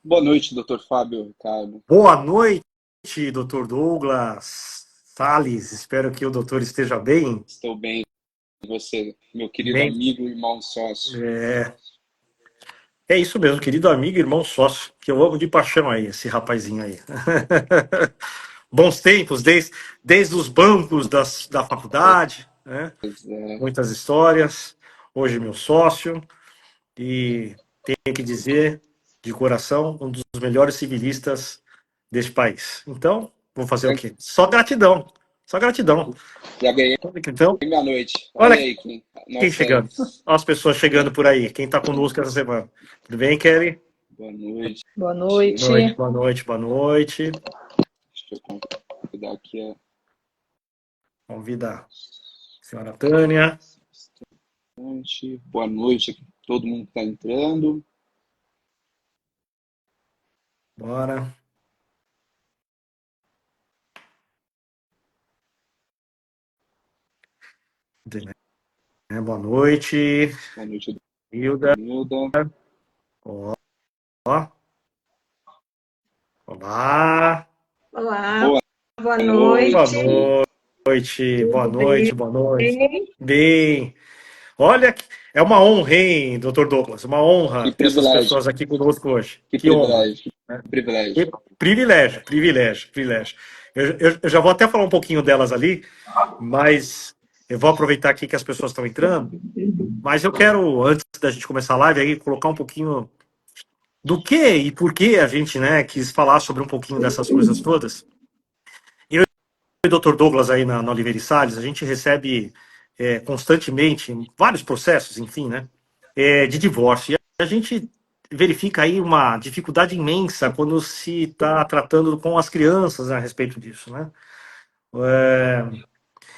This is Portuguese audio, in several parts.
Boa noite, doutor Fábio Ricardo. Boa noite, doutor Douglas Salles. Espero que o doutor esteja bem. Estou bem, e você, meu querido Bem, amigo, irmão, sócio. é, é isso mesmo, querido amigo, irmão sócio, que eu amo de paixão aí, esse rapazinho aí. Bons tempos, desde os bancos da faculdade, né? Pois é, Muitas histórias. Hoje meu sócio e tenho que dizer, de coração, um dos melhores civilistas deste país. Então, vou fazer o quê? Só gratidão, só gratidão. já ganhei Então, minha noite. Olha olha aí quem, quem nossa, chegando. Olha as pessoas chegando por aí. Quem está conosco essa semana. Tudo bem, Kelly? boa noite. Boa Boa noite, noite. boa noite, boa noite. Deixa eu convidar aqui a Convida a senhora Tânia. gente. Boa noite a todo mundo que está entrando. Bora. Boa noite, Boa noite, Hilda. Nilda. Ó, olá. Olá, Boa boa Boa noite. noite, boa Tudo noite, bem? boa noite. Bem, olha, é uma honra, hein, doutor Douglas? Uma honra que ter essas privilégio, pessoas aqui conosco hoje. que Que honra. privilégio, Né? que privilégio. Que privilégio, privilégio, privilégio. Eu já vou até falar um pouquinho delas ali, mas eu vou aproveitar aqui que as pessoas estão entrando. Mas eu quero, antes da gente começar a live, aí, colocar um pouquinho do que e por que a gente, né, quis falar sobre um pouquinho dessas coisas todas. Eu e o Dr. Douglas aí na Oliveira e Salles, a gente recebe constantemente vários processos, enfim, né, de divórcio. E a gente verifica aí uma dificuldade imensa quando se está tratando com as crianças, né, a respeito disso, né.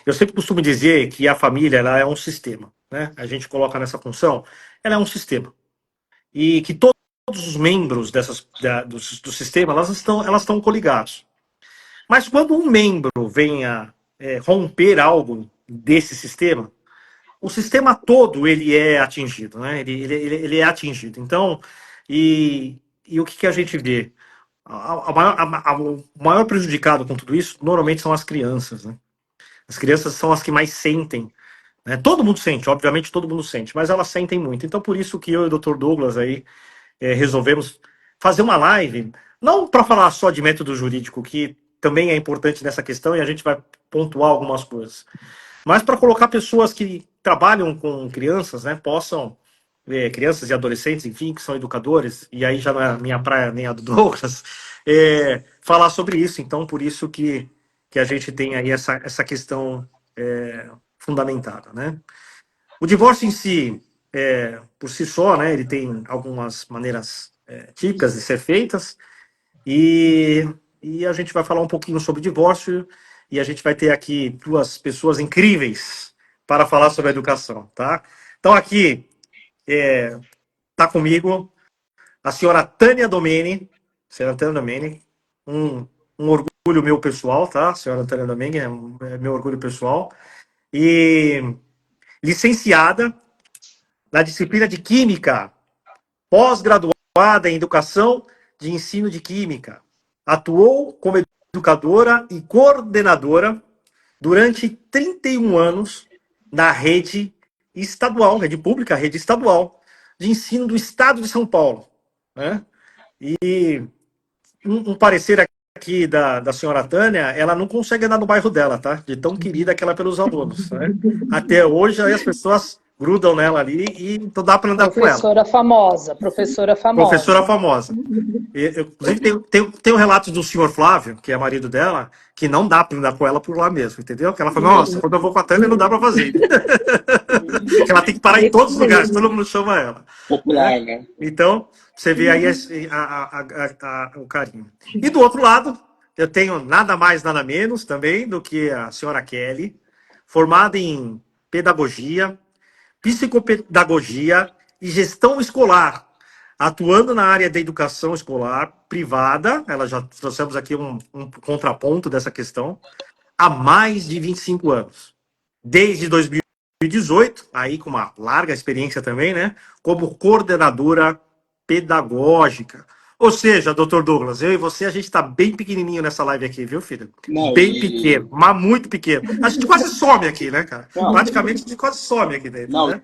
Eu sempre costumo dizer que a família ela é um sistema, né. A gente coloca nessa função, ela é um sistema e que todos os membros do sistema elas estão coligados. Mas quando um membro vem a romper algo desse sistema, o sistema todo ele é atingido, né? Ele é atingido. Então, e o que a gente vê? O maior prejudicado com tudo isso, normalmente, são as crianças, né? As crianças são as que mais sentem, né? Todo mundo sente, obviamente todo mundo sente, mas elas sentem muito. Então, por isso que eu e o Dr. Douglas aí resolvemos fazer uma live, não para falar só de método jurídico, que também é importante nessa questão e a gente vai pontuar algumas coisas, mas para colocar pessoas que trabalham com crianças, né, possam, crianças e adolescentes, enfim, que são educadores, e aí já não é a minha praia nem a do Douglas, falar sobre isso. Então, por isso que a gente tem aí essa questão fundamentada, né? O divórcio em si, por si só, né, ele tem algumas maneiras típicas de ser feitas, e, e a gente vai falar um pouquinho sobre divórcio, e a gente vai ter aqui duas pessoas incríveis para falar sobre a educação, tá? Então aqui está comigo a senhora Tânia Domene, senhora Tânia Domene, um, um orgulho meu pessoal, tá? A senhora Tânia Domene é meu orgulho pessoal, e licenciada na disciplina de Química, pós-graduada em Educação de Ensino de Química. Atuou como educadora e coordenadora durante 31 anos na rede estadual, rede pública, rede estadual de ensino do Estado de São Paulo. Né? E um parecer aqui da senhora Tânia, ela não consegue andar no bairro dela, tá? De tão querida que ela é pelos alunos. Né? Até hoje, aí as pessoas grudam nela ali e então dá para andar com ela. Professora famosa, professora Professora famosa. famosa. Inclusive, tem um relato do senhor Flávio, que é marido dela, que não dá para andar com ela por lá mesmo, entendeu? Que ela fala, nossa, quando eu vou com a Tânia não dá para fazer. Que ela tem que parar em todos os lugares, todo mundo chama ela. Né? Popular, né? Então, você vê aí o carinho. E do outro lado, eu tenho nada mais, nada menos também do que a senhora Kelly, formada em pedagogia, psicopedagogia e gestão escolar, atuando na área da educação escolar privada. Ela já trouxemos aqui um contraponto dessa questão, há mais de 25 anos. Desde 2018, aí com uma larga experiência também, né, como coordenadora pedagógica. Ou seja, doutor Douglas, eu e você, a gente tá bem pequenininho nessa live aqui, viu, filho? Não, Bem pequeno, mas muito pequeno. A gente quase some aqui, né, cara? não, Praticamente a gente quase some aqui dentro, não, né?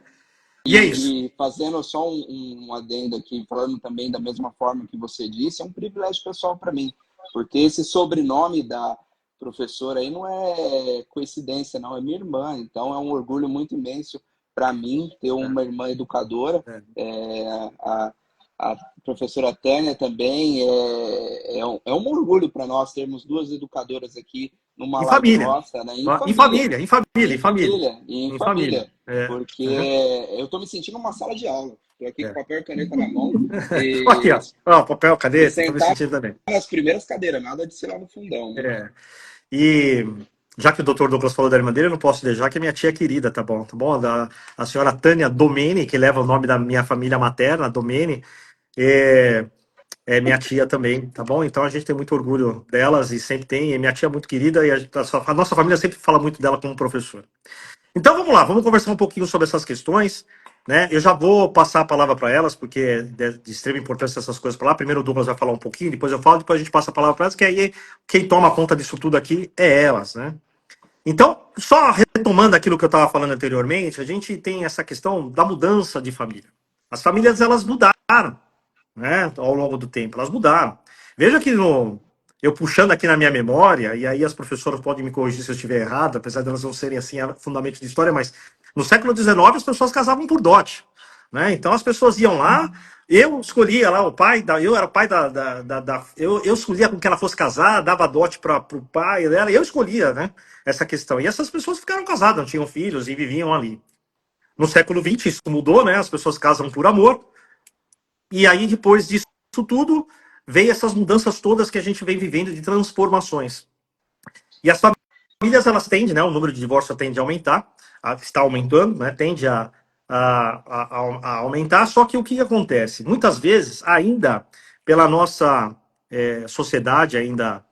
E é isso. e fazendo só um adendo aqui, falando também da mesma forma que você disse, é um privilégio pessoal para mim, porque esse sobrenome da professora aí não é coincidência, não, é minha irmã, então é um orgulho muito imenso para mim ter uma irmã educadora. É. A professora Tânia também é um orgulho para nós termos duas educadoras aqui numa Em live família. nossa, né? Em família, em família, Em em família. família, e em Em família. família, É. porque Uhum. eu estou me sentindo numa sala de aula. Estou aqui com É. papel e caneta na mão Aqui, e, ó. Ó, papel, e caneta, tô me sentar sentindo também. nas primeiras cadeiras, nada de ser lá no fundão, né? É. E já que o doutor Douglas falou da irmã dele, eu não posso deixar que é minha tia querida, tá bom? Tá bom? A senhora Tânia Domene, que leva o nome da minha família materna, Domene, é minha tia também, tá bom? Então a gente tem muito orgulho delas e sempre tem. E minha tia é muito querida e a nossa família sempre fala muito dela como professora. Então vamos lá, vamos conversar um pouquinho sobre essas questões, né? Eu já vou passar a palavra para elas, porque é de extrema importância essas coisas para lá. Primeiro o Douglas vai falar um pouquinho, depois eu falo, depois a gente passa a palavra para elas, que aí quem toma conta disso tudo aqui é elas, né? Então, só retomando aquilo que eu estava falando anteriormente, a gente tem essa questão da mudança de família. As famílias, elas mudaram, né, ao longo do tempo, elas mudaram. Veja que eu puxando aqui na minha memória, e aí as professoras podem me corrigir se eu estiver errado, apesar de elas não serem assim fundamentos de história, mas no século XIX as pessoas casavam por dote, né? Então as pessoas iam lá, eu escolhia lá o pai, eu era o pai eu escolhia com que ela fosse casar, dava dote para o pai dela, eu escolhia, né, essa questão. E essas pessoas ficaram casadas, não tinham filhos e viviam ali. No século XX isso mudou, né? As pessoas casam por amor, e aí, depois disso tudo, veio essas mudanças todas que a gente vem vivendo de transformações. E as famílias, elas tendem, né? O número de divórcios tende a aumentar, está aumentando, né? Tende a aumentar. Só que o que acontece? Muitas vezes, ainda pela nossa sociedade, ainda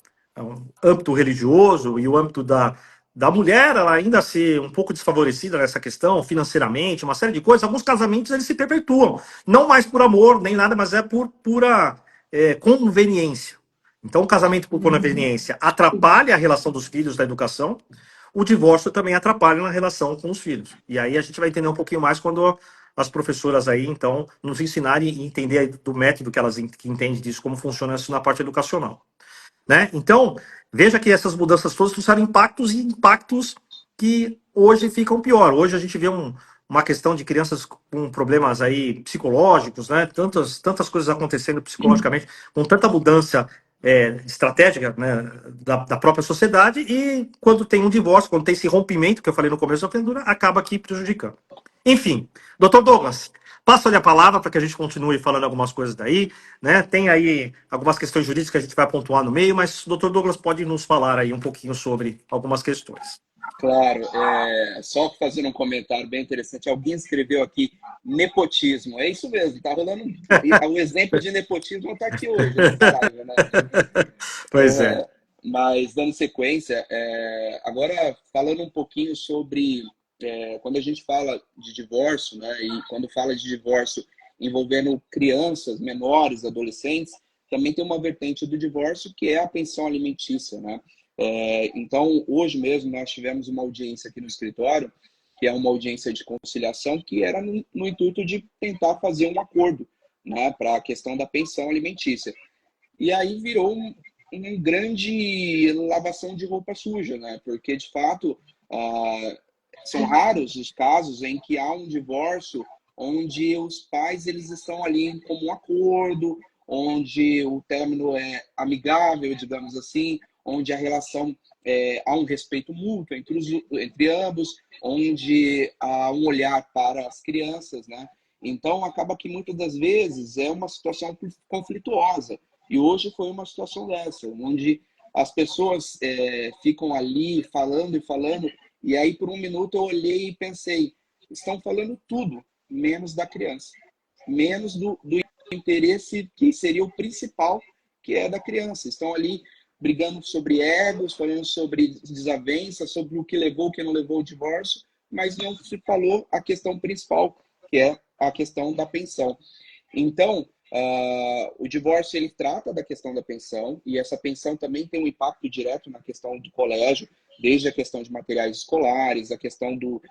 âmbito religioso e o âmbito da mulher, ela ainda ser um pouco desfavorecida nessa questão, financeiramente, uma série de coisas, alguns casamentos eles se perpetuam. Não mais por amor, nem nada, mas é por pura conveniência. Então, o casamento por conveniência atrapalha a relação dos filhos da educação, o divórcio também atrapalha na relação com os filhos. E aí a gente vai entender um pouquinho mais quando as professoras aí, então, nos ensinarem e entender do método que elas que entendem disso, como funciona isso na parte educacional. Né? Então, veja que essas mudanças todas trouxeram impactos e impactos que hoje ficam pior. Hoje a gente vê uma questão de crianças com problemas aí psicológicos, né? Tantas coisas acontecendo psicologicamente, com tanta mudança estratégica, né, da própria sociedade, e quando tem um divórcio, quando tem esse rompimento, que eu falei no começo da pendura, acaba aqui prejudicando. Enfim, doutor Douglas, passo-lhe a palavra para que a gente continue falando algumas coisas daí, né? Tem aí algumas questões jurídicas que a gente vai pontuar no meio, mas o doutor Douglas pode nos falar aí um pouquinho sobre algumas questões. Claro, só fazendo um comentário bem interessante. Alguém escreveu aqui nepotismo. É isso mesmo, tá rolando. O exemplo de nepotismo está aqui hoje nessa live, né? Pois é. Mas dando sequência, agora falando um pouquinho sobre quando a gente fala de divórcio, né? E quando fala de divórcio envolvendo crianças, menores, adolescentes, também tem uma vertente do divórcio que é a pensão alimentícia, né? Então, hoje mesmo nós tivemos uma audiência aqui no escritório, que é uma audiência de conciliação, que era no intuito de tentar fazer um acordo, né, para a questão da pensão alimentícia. E aí virou uma grande lavação de roupa suja, né? Porque, de fato, são raros os casos em que há um divórcio onde os pais eles estão ali em comum acordo, onde o término é amigável, digamos assim, onde a relação há um respeito mútuo entre ambos, onde há um olhar para as crianças, né? Então, acaba que muitas das vezes é uma situação conflituosa. E hoje foi uma situação dessa, onde as pessoas ficam ali falando e falando, e aí por um minuto eu olhei e pensei, estão falando tudo, menos da criança, menos do interesse que seria o principal, que é da criança. Estão ali brigando sobre egos, falando sobre desavenças, sobre o que levou, o que não levou ao divórcio, mas não se falou a questão principal, que é a questão da pensão. Então, O divórcio, ele trata da questão da pensão, e essa pensão também tem um impacto direto na questão do colégio, desde a questão de materiais escolares, a questão do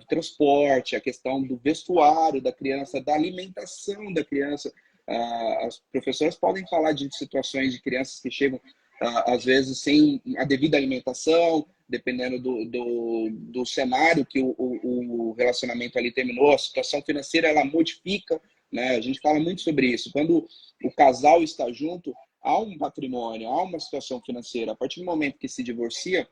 transporte, a questão do vestuário da criança, da alimentação da criança. As professoras podem falar de situações de crianças que chegam, às vezes, sem a devida alimentação, dependendo do cenário que o relacionamento ali terminou, a situação financeira, ela modifica, né? A gente fala muito sobre isso. Quando o casal está junto, há um patrimônio, há uma situação financeira. A partir do momento que se divorcia,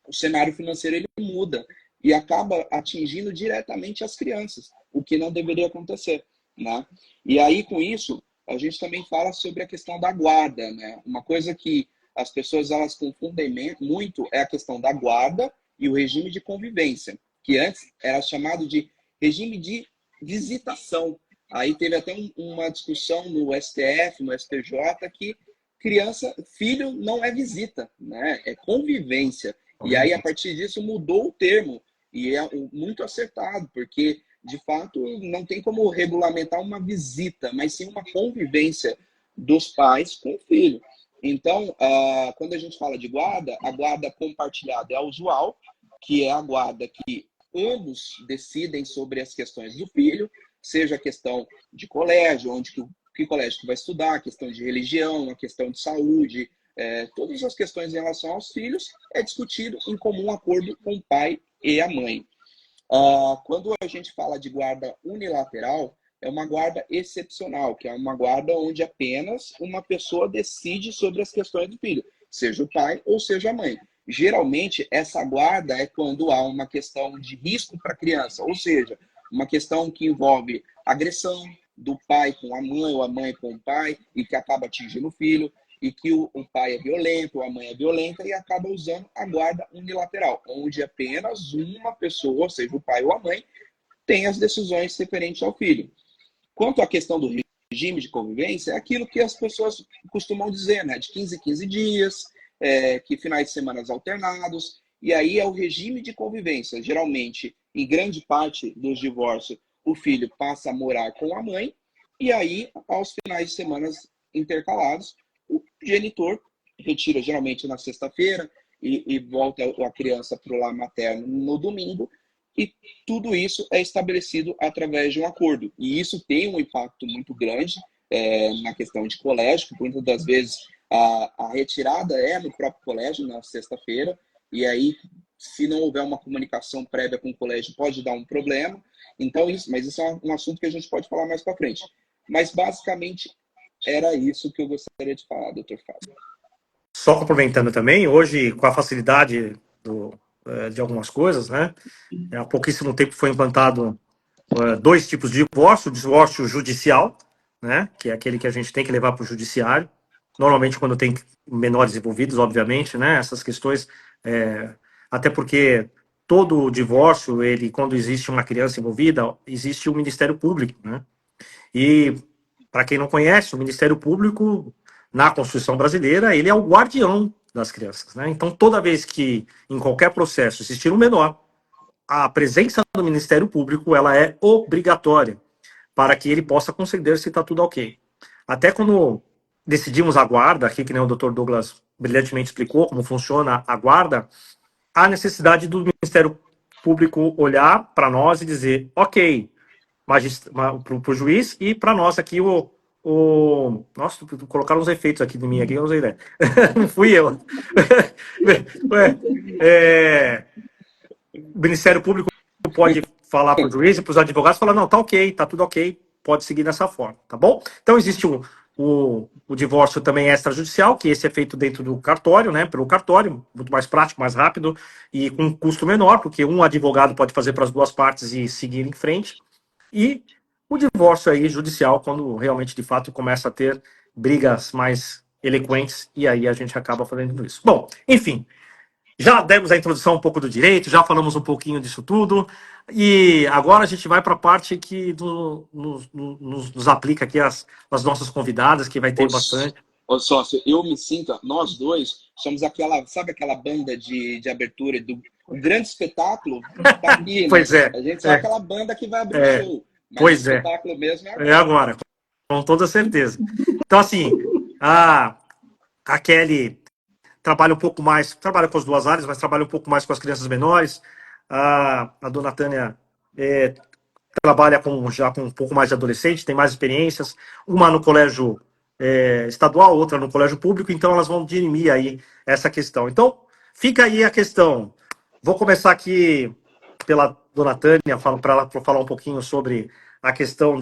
o cenário financeiro ele muda e acaba atingindo diretamente as crianças, o que não deveria acontecer, né? E aí, com isso, a gente também fala sobre a questão da guarda, né? Uma coisa que as pessoas elas confundem muito é a questão da guarda e o regime de convivência, que antes era chamado de regime de visitação. Aí teve até uma discussão no STF, no STJ, que filho não é visita, né? É convivência. E aí, a partir disso, mudou o termo. E é muito acertado, porque, de fato, não tem como regulamentar uma visita, mas sim uma convivência dos pais com o filho. Então, quando a gente fala de guarda, a guarda compartilhada é a usual, que é a guarda que ambos decidem sobre as questões do filho, seja a questão de colégio, que colégio que vai estudar, a questão de religião, a questão de saúde, todas as questões em relação aos filhos é discutido em comum acordo com o pai e a mãe. Quando a gente fala de guarda unilateral, é uma guarda excepcional, que é uma guarda onde apenas uma pessoa decide sobre as questões do filho, seja o pai ou seja a mãe. Geralmente, essa guarda é quando há uma questão de risco para a criança, ou seja, uma questão que envolve agressão do pai com a mãe ou a mãe com o pai e que acaba atingindo o filho, e que o pai é violento, ou a mãe é violenta e acaba usando a guarda unilateral, onde apenas uma pessoa, seja o pai ou a mãe, tem as decisões referentes ao filho. Quanto à questão do regime de convivência, é aquilo que as pessoas costumam dizer, né? De 15 em 15 dias, que finais de semana alternados, e aí é o regime de convivência. Geralmente, em grande parte dos divórcios, o filho passa a morar com a mãe, e aí, aos finais de semana intercalados, o genitor retira geralmente na sexta-feira e volta a criança para o lar materno no domingo, e tudo isso é estabelecido através de um acordo. E isso tem um impacto muito grande na questão de colégio, porque muitas das vezes a retirada é no próprio colégio, na sexta-feira, e aí, se não houver uma comunicação prévia com o colégio, pode dar um problema. Então, mas isso é um assunto que a gente pode falar mais para frente. Mas, basicamente, era isso que eu gostaria de falar, doutor Fábio. Só complementando também, hoje, com a facilidade de algumas coisas, né? Há pouquíssimo tempo foi implantado dois tipos de divórcio: o divórcio judicial, né? Que é aquele que a gente tem que levar para o judiciário, normalmente quando tem menores envolvidos, obviamente, né? Essas questões, até porque todo divórcio, quando existe uma criança envolvida, existe o Ministério Público, né? E, para quem não conhece, o Ministério Público, na Constituição brasileira, ele é o guardião das crianças, né? Então, toda vez que, em qualquer processo, existir um menor, a presença do Ministério Público ela é obrigatória para que ele possa conceder se está tudo ok. Até quando decidimos a guarda, aqui que nem o Dr. Douglas brilhantemente explicou como funciona a guarda, há necessidade do Ministério Público olhar para nós e dizer, ok, para o juiz e para nós aqui Nossa, colocaram uns efeitos aqui de mim aqui, eu não sei ideia. Não fui eu. O Ministério Público pode falar para o juiz e para os advogados, falar, não, tá ok, tá tudo ok, pode seguir dessa forma, tá bom? Então existe o divórcio também extrajudicial, que esse é feito dentro do cartório, né, pelo cartório, muito mais prático, mais rápido e com um custo menor, porque um advogado pode fazer para as duas partes e seguir em frente. E o divórcio aí judicial, quando realmente, de fato, começa a ter brigas mais eloquentes, e aí a gente acaba fazendo isso. Bom, enfim, já demos a introdução um pouco do direito, já falamos um pouquinho disso tudo, e agora a gente vai para a parte que nos aplica aqui as nossas convidadas, que vai ter bastante. Ô sócio, eu me sinto, nós dois somos sabe aquela banda de abertura do grande espetáculo? Tá aqui, Pois né? é. A gente é aquela banda que vai abrir o show. Mas Pois o espetáculo mesmo é agora. com toda certeza. Então, assim, a Kelly trabalha um pouco mais, trabalha com as duas áreas, mas trabalha um pouco mais com as crianças menores. A dona Tânia trabalha já com um pouco mais de adolescente, tem mais experiências, uma no colégio estadual, outra no colégio público, então elas vão dirimir aí essa questão. Então, fica aí a questão. Vou começar aqui pela dona Tânia, para ela falar um pouquinho sobre a questão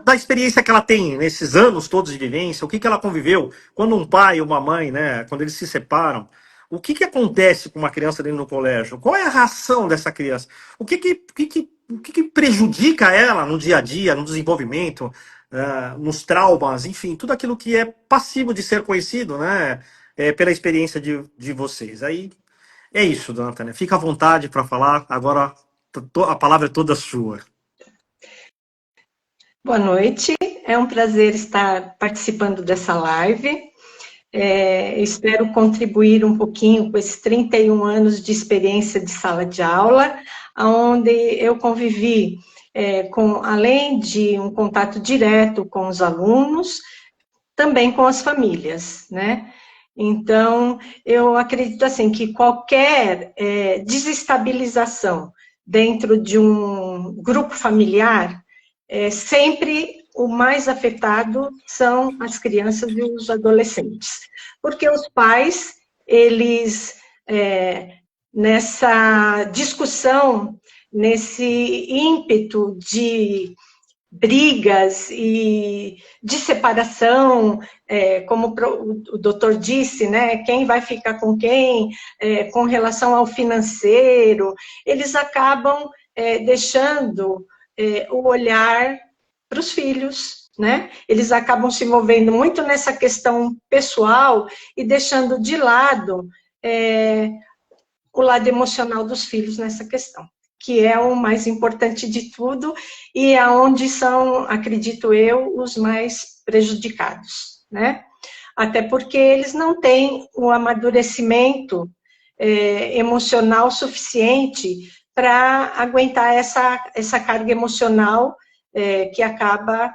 da experiência que ela tem nesses anos todos de vivência, o que ela conviveu quando um pai e uma mãe, né, quando eles se separam, o que acontece com uma criança dentro do colégio? Qual é a reação dessa criança? O que prejudica ela no dia a dia, no desenvolvimento, nos traumas, enfim, tudo aquilo que é passível de ser conhecido, né, pela experiência de vocês. Aí é isso, dona Tânia. Fica à vontade para falar. Agora a palavra é toda sua. Boa noite, é um prazer estar participando dessa live. Espero contribuir um pouquinho com esses 31 anos de experiência de sala de aula, onde eu convivi além de um contato direto com os alunos, também com as famílias, né? Então, eu acredito assim que qualquer desestabilização dentro de um grupo familiar, sempre o mais afetado são as crianças e os adolescentes, porque os pais, eles, nessa discussão, nesse ímpeto de brigas e de separação, como o doutor disse, né, quem vai ficar com quem, com relação ao financeiro, eles acabam deixando o olhar para os filhos, né? Eles acabam se envolvendo muito nessa questão pessoal e deixando de lado o lado emocional dos filhos nessa questão, que é o mais importante de tudo e é onde são, acredito eu, os mais prejudicados, né? Até porque eles não têm o amadurecimento emocional suficiente para aguentar essa carga emocional que acaba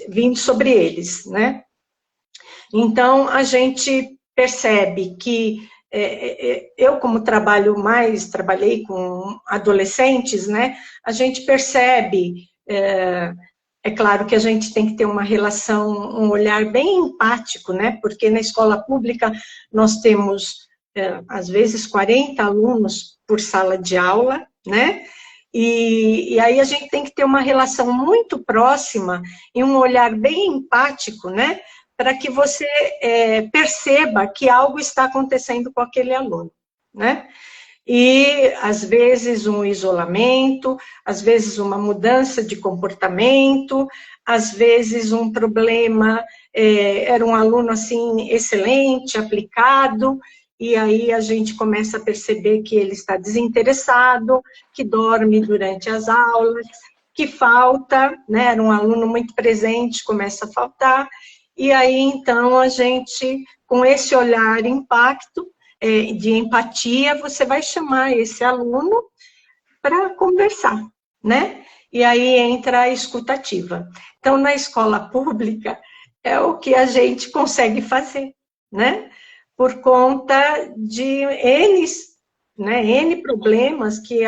vindo sobre eles, né? Então, a gente percebe que eu, como trabalhei com adolescentes, né, a gente percebe, claro que a gente tem que ter uma relação, um olhar bem empático, né, porque na escola pública nós temos, às vezes, 40 alunos por sala de aula, né, e aí a gente tem que ter uma relação muito próxima e um olhar bem empático, né, para que você perceba que algo está acontecendo com aquele aluno, né? E, às vezes, um isolamento, às vezes, uma mudança de comportamento, às vezes, um problema, era um aluno, assim, excelente, aplicado, e aí a gente começa a perceber que ele está desinteressado, que dorme durante as aulas, que falta, né? Era um aluno muito presente, começa a faltar. E aí, então, a gente, com esse olhar impacto, de empatia, você vai chamar esse aluno para conversar, né? E aí entra a escutativa. Então, na escola pública, é o que a gente consegue fazer, né? Por conta de N problemas que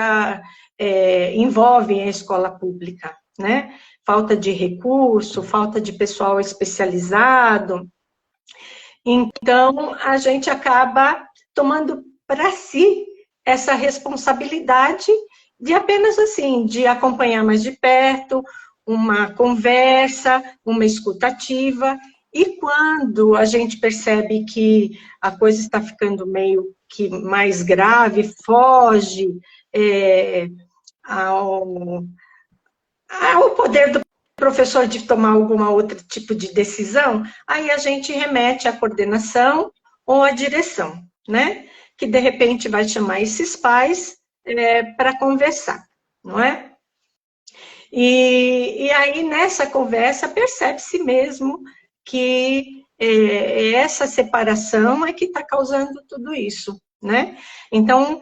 envolvem a escola pública, né? Falta de recurso, falta de pessoal especializado. Então, a gente acaba tomando para si essa responsabilidade de apenas assim, de acompanhar mais de perto, uma conversa, uma escutativa, e quando a gente percebe que a coisa está ficando meio que mais grave, foge ao poder do professor de tomar algum outro tipo de decisão, aí a gente remete à coordenação ou à direção, né? Que de repente vai chamar esses pais para conversar, não é? E aí nessa conversa percebe-se mesmo que essa separação é que está causando tudo isso, né? Então,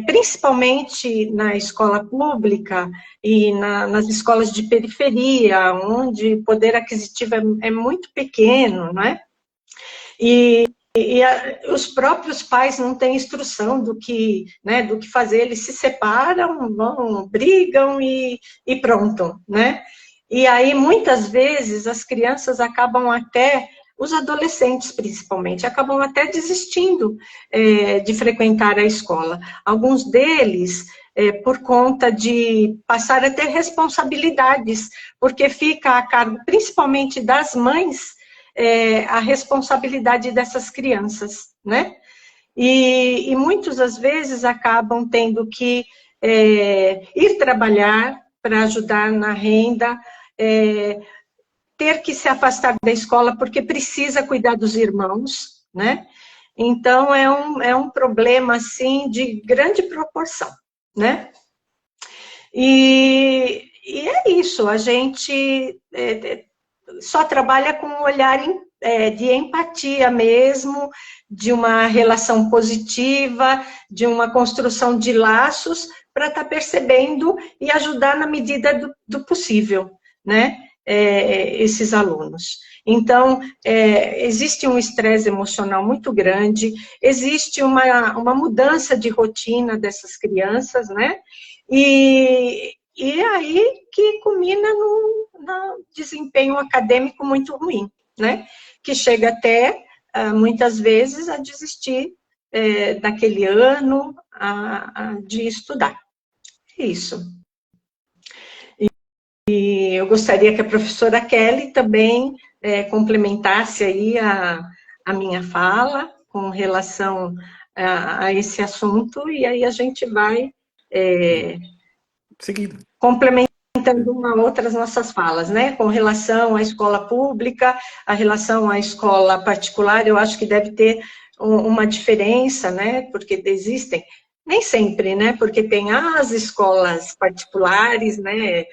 principalmente na escola pública e nas escolas de periferia, onde o poder aquisitivo é muito pequeno, né? E os próprios pais não têm instrução do que, né, do que fazer, eles se separam, vão, brigam e pronto, né? E aí, muitas vezes, as crianças acabam até, os adolescentes principalmente, acabam até desistindo de frequentar a escola. Alguns deles, por conta de passar a ter responsabilidades, porque fica a cargo, principalmente das mães, a responsabilidade dessas crianças, né? E muitas das vezes acabam tendo que ir trabalhar para ajudar na renda, ter que se afastar da escola porque precisa cuidar dos irmãos, né? Então, é um problema, assim, de grande proporção, né? E é isso, a gente só trabalha com um olhar de empatia mesmo, de uma relação positiva, de uma construção de laços, para estar percebendo e ajudar na medida do possível, né? Esses alunos. Então, existe um estresse emocional muito grande, existe uma mudança de rotina dessas crianças, né? E aí que culmina no desempenho acadêmico muito ruim, né? Que chega até, muitas vezes, a desistir daquele ano de estudar. É isso. E eu gostaria que a professora Kelly também complementasse aí a minha fala com relação a esse assunto, e aí a gente vai complementando uma outra as nossas falas, né? Com relação à escola pública, a relação à escola particular, eu acho que deve ter uma diferença, né? Porque existem, nem sempre, né? Porque tem as escolas particulares, né?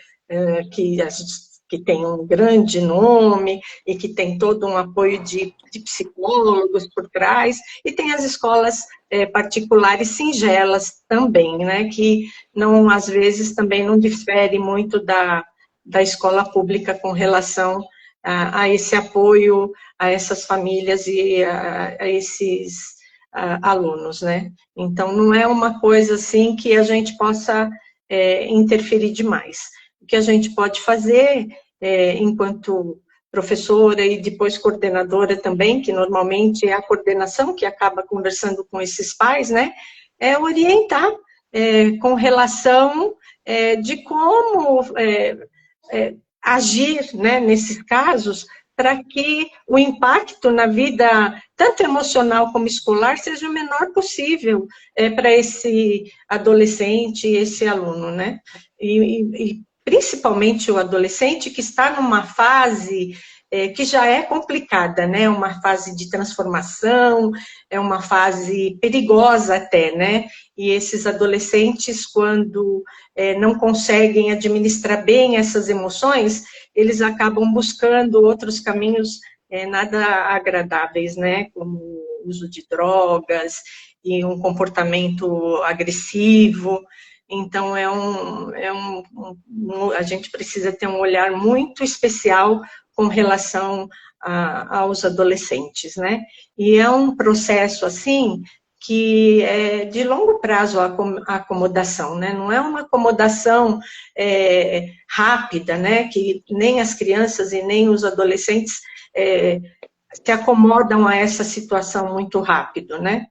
Que tem um grande nome e que tem todo um apoio de psicólogos por trás, e tem as escolas particulares singelas também, né, que não, às vezes também não difere muito da escola pública com relação a esse apoio a essas famílias e a esses alunos, né. Então, não é uma coisa assim que a gente possa interferir demais. O que a gente pode fazer, enquanto professora e depois coordenadora também, que normalmente é a coordenação que acaba conversando com esses pais, né, é orientar com relação de como agir, né, nesses casos, para que o impacto na vida, tanto emocional como escolar, seja o menor possível para esse adolescente, esse aluno, né, e principalmente o adolescente que está numa fase que já é complicada, né? Uma fase de transformação, é uma fase perigosa até, né? E esses adolescentes, quando não conseguem administrar bem essas emoções, eles acabam buscando outros caminhos nada agradáveis, né? Como o uso de drogas e um comportamento agressivo. Então, a gente precisa ter um olhar muito especial com relação aos adolescentes, né? E é um processo, assim, que é de longo prazo a acomodação, né? Não é uma acomodação rápida, né? Que nem as crianças e nem os adolescentes se acomodam a essa situação muito rápido, né?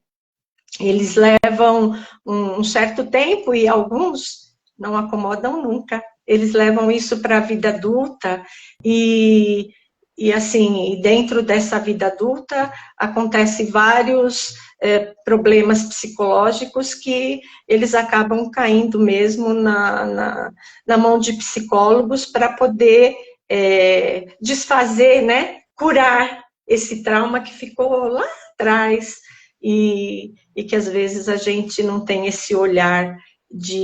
Eles levam um certo tempo e alguns não acomodam nunca. Eles levam isso para a vida adulta e assim, dentro dessa vida adulta, acontecem vários problemas psicológicos que eles acabam caindo mesmo na mão de psicólogos para poder desfazer, né, curar esse trauma que ficou lá atrás, e que às vezes a gente não tem esse olhar de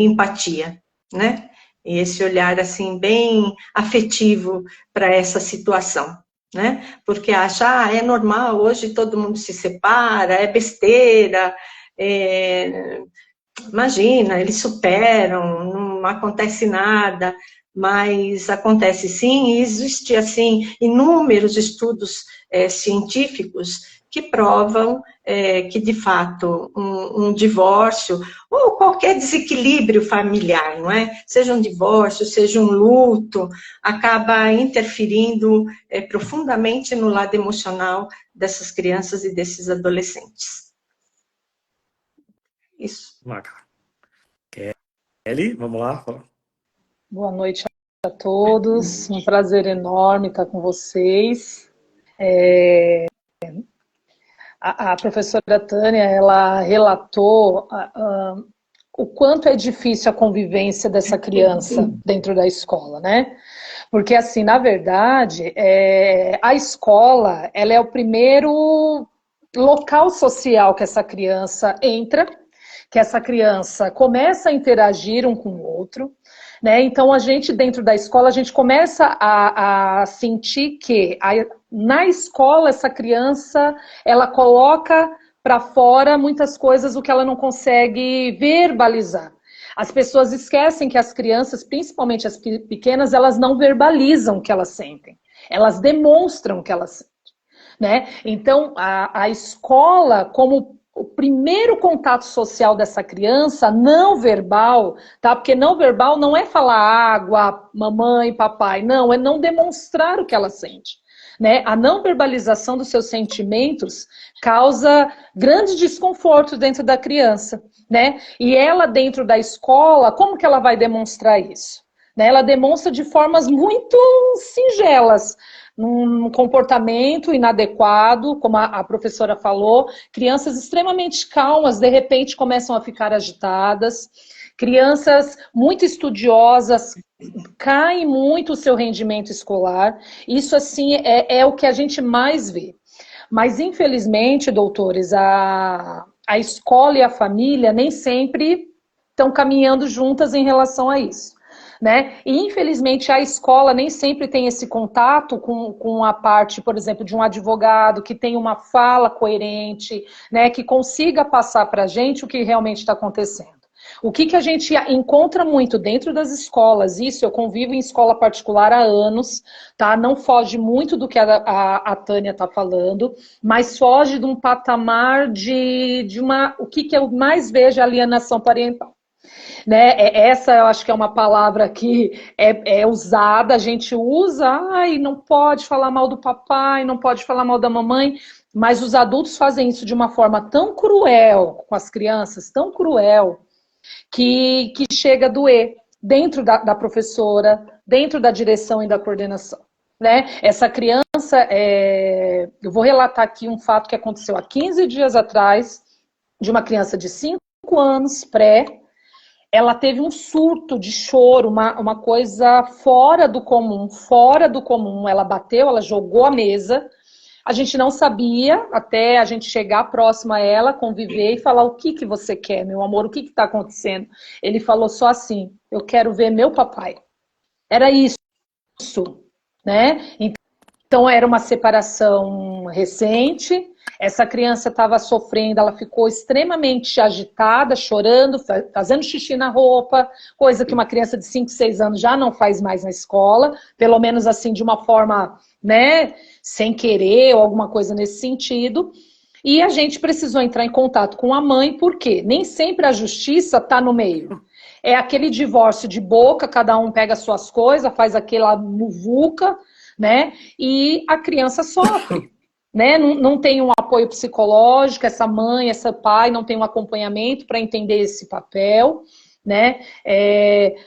empatia, né? E esse olhar, assim, bem afetivo para essa situação, né? Porque acha, é normal, hoje todo mundo se separa, é besteira, imagina, eles superam, não acontece nada, mas acontece sim, e existe assim inúmeros estudos científicos que provam que, de fato, um divórcio ou qualquer desequilíbrio familiar, não é? Seja um divórcio, seja um luto, acaba interferindo profundamente no lado emocional dessas crianças e desses adolescentes. Isso. Kelly, vamos lá. Boa noite a todos, um prazer enorme estar com vocês. A professora Tânia, ela relatou o quanto é difícil a convivência dessa criança dentro da escola, né? Porque, assim, na verdade, a escola, ela é o primeiro local social que essa criança entra, que essa criança começa a interagir um com o outro, né? Então, a gente, dentro da escola, a gente começa a sentir que na escola essa criança, ela coloca para fora muitas coisas o que ela não consegue verbalizar. As pessoas esquecem que as crianças, principalmente as pequenas, elas não verbalizam o que elas sentem. Elas demonstram o que elas sentem, né? Então, a escola, como o primeiro contato social dessa criança, não verbal, tá? Porque não verbal não é falar água, mamãe, papai, não, é não demonstrar o que ela sente, né? A não verbalização dos seus sentimentos causa grande desconforto dentro da criança, né? E ela, dentro da escola, como que ela vai demonstrar isso? Né? Ela demonstra de formas muito singelas, num comportamento inadequado, como a professora falou, crianças extremamente calmas, de repente começam a ficar agitadas, crianças muito estudiosas, cai muito o seu rendimento escolar, isso assim é o que a gente mais vê. Mas infelizmente, doutores, a escola e a família nem sempre estão caminhando juntas em relação a isso. Né? E infelizmente a escola nem sempre tem esse contato com a parte, por exemplo, de um advogado que tem uma fala coerente, né, que consiga passar para a gente o que realmente está acontecendo. O que a gente encontra muito dentro das escolas, isso eu convivo em escola particular há anos, tá? Não foge muito do que a Tânia está falando, mas foge de um patamar o que eu mais vejo, alienação parental. Né? Essa eu acho que é uma palavra que é usada, a gente usa, ai, não pode falar mal do papai, não pode falar mal da mamãe, mas os adultos fazem isso de uma forma tão cruel com as crianças, tão cruel, que chega a doer dentro da professora, dentro da direção e da coordenação. Né? Essa criança, eu vou relatar aqui um fato que aconteceu há 15 dias atrás, de uma criança de 5 anos, ela teve um surto de choro, uma coisa fora do comum, ela bateu, ela jogou a mesa, a gente não sabia, até a gente chegar próximo a ela, conviver e falar, o que você quer, meu amor, o que está acontecendo? Ele falou só assim, eu quero ver meu papai. Era isso, né? Então era uma separação recente, essa criança estava sofrendo, ela ficou extremamente agitada, chorando, fazendo xixi na roupa, coisa que uma criança de 5, 6 anos já não faz mais na escola, pelo menos assim de uma forma, né, sem querer ou alguma coisa nesse sentido. E a gente precisou entrar em contato com a mãe, porque nem sempre a justiça está no meio. É aquele divórcio de boca, cada um pega as suas coisas, faz aquela muvuca, né, e a criança sofre. Né? Não tem um apoio psicológico, essa mãe, esse pai não tem um acompanhamento para entender esse papel, né?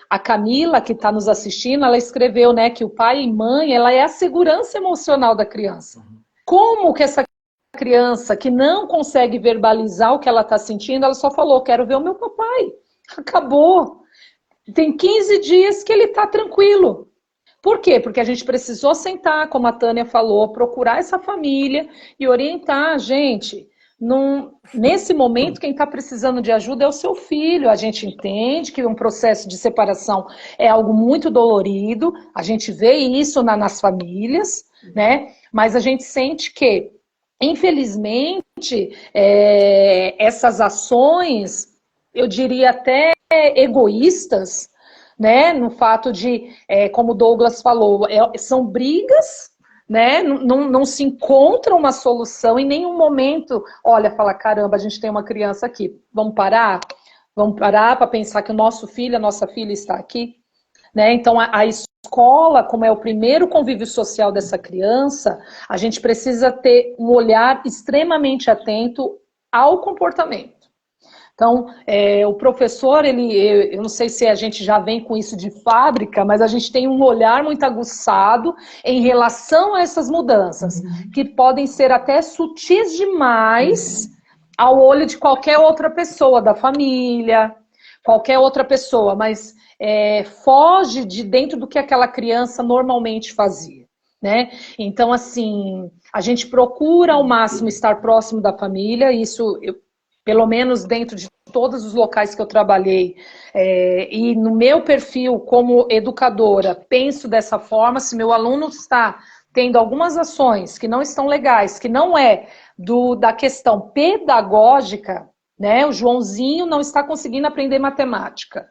A Camila, que está nos assistindo, ela escreveu, né, que o pai e mãe, ela é a segurança emocional da criança. Como que essa criança que não consegue verbalizar o que ela está sentindo, ela só falou, quero ver o meu papai. Acabou. Tem 15 dias que ele está tranquilo. Por quê? Porque a gente precisou sentar, como a Tânia falou, procurar essa família e orientar, gente. Nesse momento, quem está precisando de ajuda é o seu filho. A gente entende que um processo de separação é algo muito dolorido, a gente vê isso nas famílias, né? Mas a gente sente que Infelizmente, essas ações, eu diria até egoístas, né, no fato de, como o Douglas falou, são brigas, né, não se encontra uma solução em nenhum momento. Olha, fala, caramba, a gente tem uma criança aqui, vamos parar? Vamos parar para pensar que o nosso filho, a nossa filha está aqui? Né? Então, a escola, como é o primeiro convívio social dessa criança, a gente precisa ter um olhar extremamente atento ao comportamento. Então, o professor, eu não sei se a gente já vem com isso de fábrica, mas a gente tem um olhar muito aguçado em relação a essas mudanças, que podem ser até sutis demais ao olho de qualquer outra pessoa da família, qualquer outra pessoa, mas foge de dentro do que aquela criança normalmente fazia, né? Então, assim, a gente procura ao máximo estar próximo da família, isso, pelo menos dentro de todos os locais que eu trabalhei, e no meu perfil como educadora, penso dessa forma. Se meu aluno está tendo algumas ações que não estão legais, que não é da questão pedagógica, né? O Joãozinho não está conseguindo aprender matemática.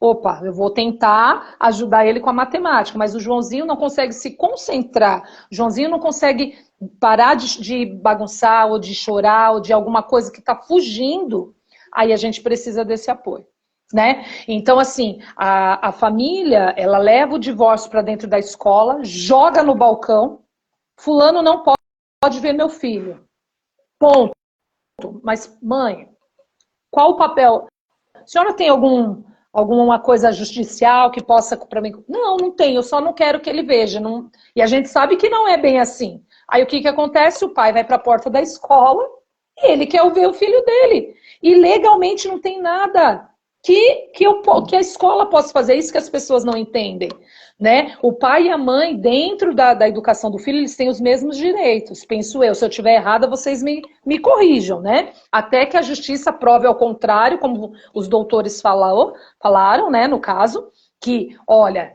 Opa, eu vou tentar ajudar ele com a matemática, mas o Joãozinho não consegue se concentrar, o Joãozinho não consegue parar de bagunçar, ou de chorar, ou de alguma coisa que está fugindo, aí a gente precisa desse apoio, né? Então, assim, a família, ela leva o divórcio para dentro da escola, joga no balcão, fulano não pode ver meu filho, ponto. Mas, mãe, qual o papel? A senhora tem alguma coisa judicial que possa para mim? Não tem, eu só não quero que ele veja. Não... E a gente sabe que não é bem assim. Aí o que acontece? O pai vai para a porta da escola e ele quer ver o filho dele. E legalmente não tem nada que a escola possa fazer. Isso que as pessoas não entendem, né? O pai e a mãe, dentro da educação do filho, eles têm os mesmos direitos, penso eu. Se eu estiver errada, vocês me corrijam, né? Até que a justiça prove ao contrário, como os doutores falaram, né, no caso, que, olha,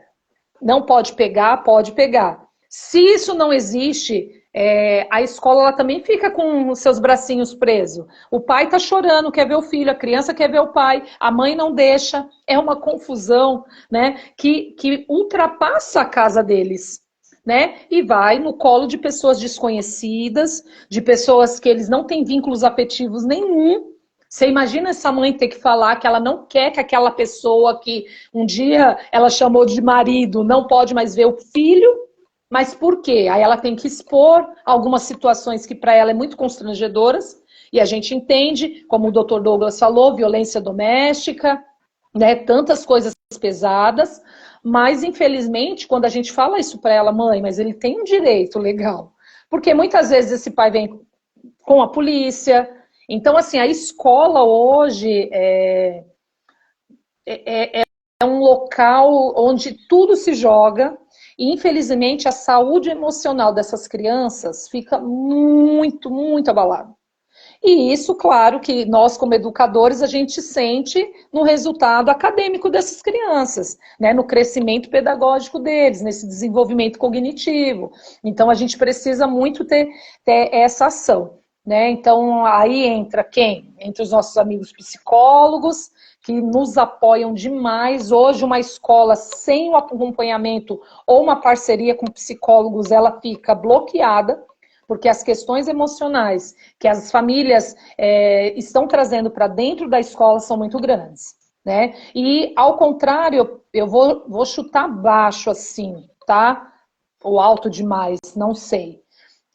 não pode pegar, pode pegar. Se isso não existe, a escola ela também fica com os seus bracinhos presos. O pai está chorando, quer ver o filho, a criança quer ver o pai, a mãe não deixa. É uma confusão, né, que ultrapassa a casa deles, né, e vai no colo de pessoas desconhecidas, de pessoas que eles não têm vínculos afetivos nenhum. Você imagina essa mãe ter que falar que ela não quer que aquela pessoa que um dia ela chamou de marido não pode mais ver o filho, mas por quê? Aí ela tem que expor algumas situações que para ela é muito constrangedoras, e a gente entende, como o Dr. Douglas falou, violência doméstica, né, tantas coisas pesadas, mas infelizmente quando a gente fala isso para ela, mãe, mas ele tem um direito legal, porque muitas vezes esse pai vem com a polícia. Então, assim, a escola hoje é um local onde tudo se joga, e infelizmente a saúde emocional dessas crianças fica muito, muito abalada. E isso, claro, que nós como educadores a gente sente no resultado acadêmico dessas crianças, né? No crescimento pedagógico deles, nesse desenvolvimento cognitivo. Então a gente precisa muito ter essa ação, né? Então aí entra quem? Entre os nossos amigos psicólogos, que nos apoiam demais. Hoje uma escola sem o acompanhamento ou uma parceria com psicólogos, ela fica bloqueada, porque as questões emocionais que as famílias estão trazendo para dentro da escola são muito grandes, né? E, ao contrário, eu vou chutar baixo assim, tá? Ou alto demais, não sei.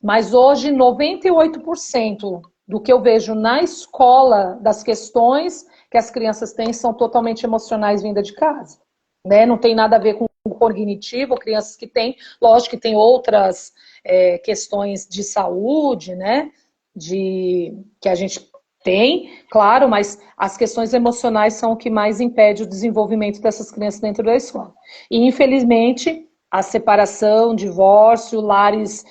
Mas hoje, 98% do que eu vejo na escola, das questões que as crianças têm, são totalmente emocionais vinda de casa, né? Não tem nada a ver com o cognitivo, crianças que têm, lógico que tem outras questões de saúde, né? Que a gente tem, claro, mas as questões emocionais são o que mais impede o desenvolvimento dessas crianças dentro da escola. E, infelizmente, a separação, o divórcio, lares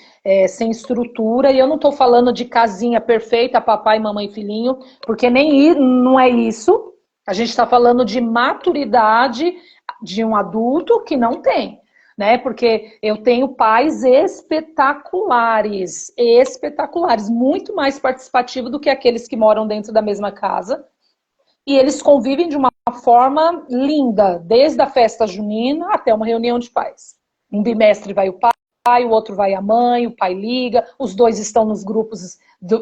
sem estrutura, e eu não estou falando de casinha perfeita, papai, mamãe, filhinho, porque não é isso. A gente está falando de maturidade de um adulto que não tem, né? Porque eu tenho pais espetaculares, espetaculares, muito mais participativos do que aqueles que moram dentro da mesma casa. E eles convivem de uma forma linda, desde a festa junina até uma reunião de pais. Um bimestre vai o pai, o outro vai a mãe, o pai liga, os dois estão nos grupos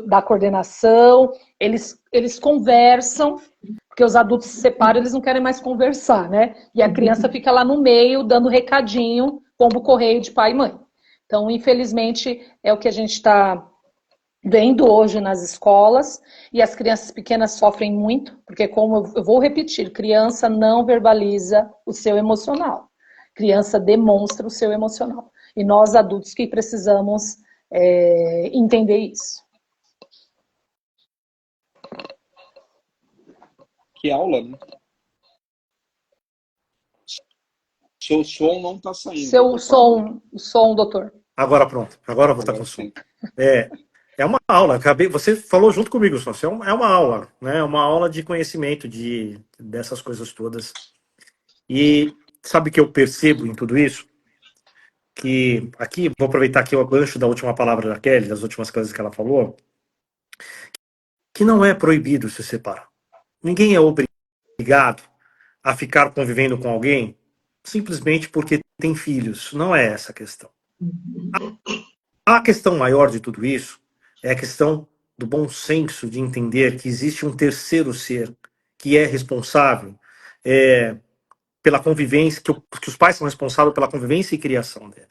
da coordenação, eles conversam, porque os adultos se separam, eles não querem mais conversar, né? E a criança fica lá no meio, dando recadinho, pombo correio de pai e mãe. Então, infelizmente, é o que a gente está vendo hoje nas escolas, e as crianças pequenas sofrem muito, porque, como eu vou repetir, criança não verbaliza o seu emocional. Criança demonstra o seu emocional. E nós, adultos, que precisamos entender isso. Que aula, né? Seu som não está saindo. Seu som, doutor. Agora pronto, agora eu vou estar com o som. É uma aula, você falou junto comigo, Sócio, é uma aula, né? É uma aula de conhecimento dessas coisas todas. E sabe o que eu percebo em tudo isso? Que aqui, vou aproveitar aqui o gancho da última palavra da Kelly, das últimas coisas que ela falou, que não é proibido se separar. Ninguém é obrigado a ficar convivendo com alguém simplesmente porque tem filhos. Não é essa a questão. A questão maior de tudo isso é a questão do bom senso de entender que existe um terceiro ser que é responsável pela convivência, que os pais são responsáveis pela convivência e criação dele.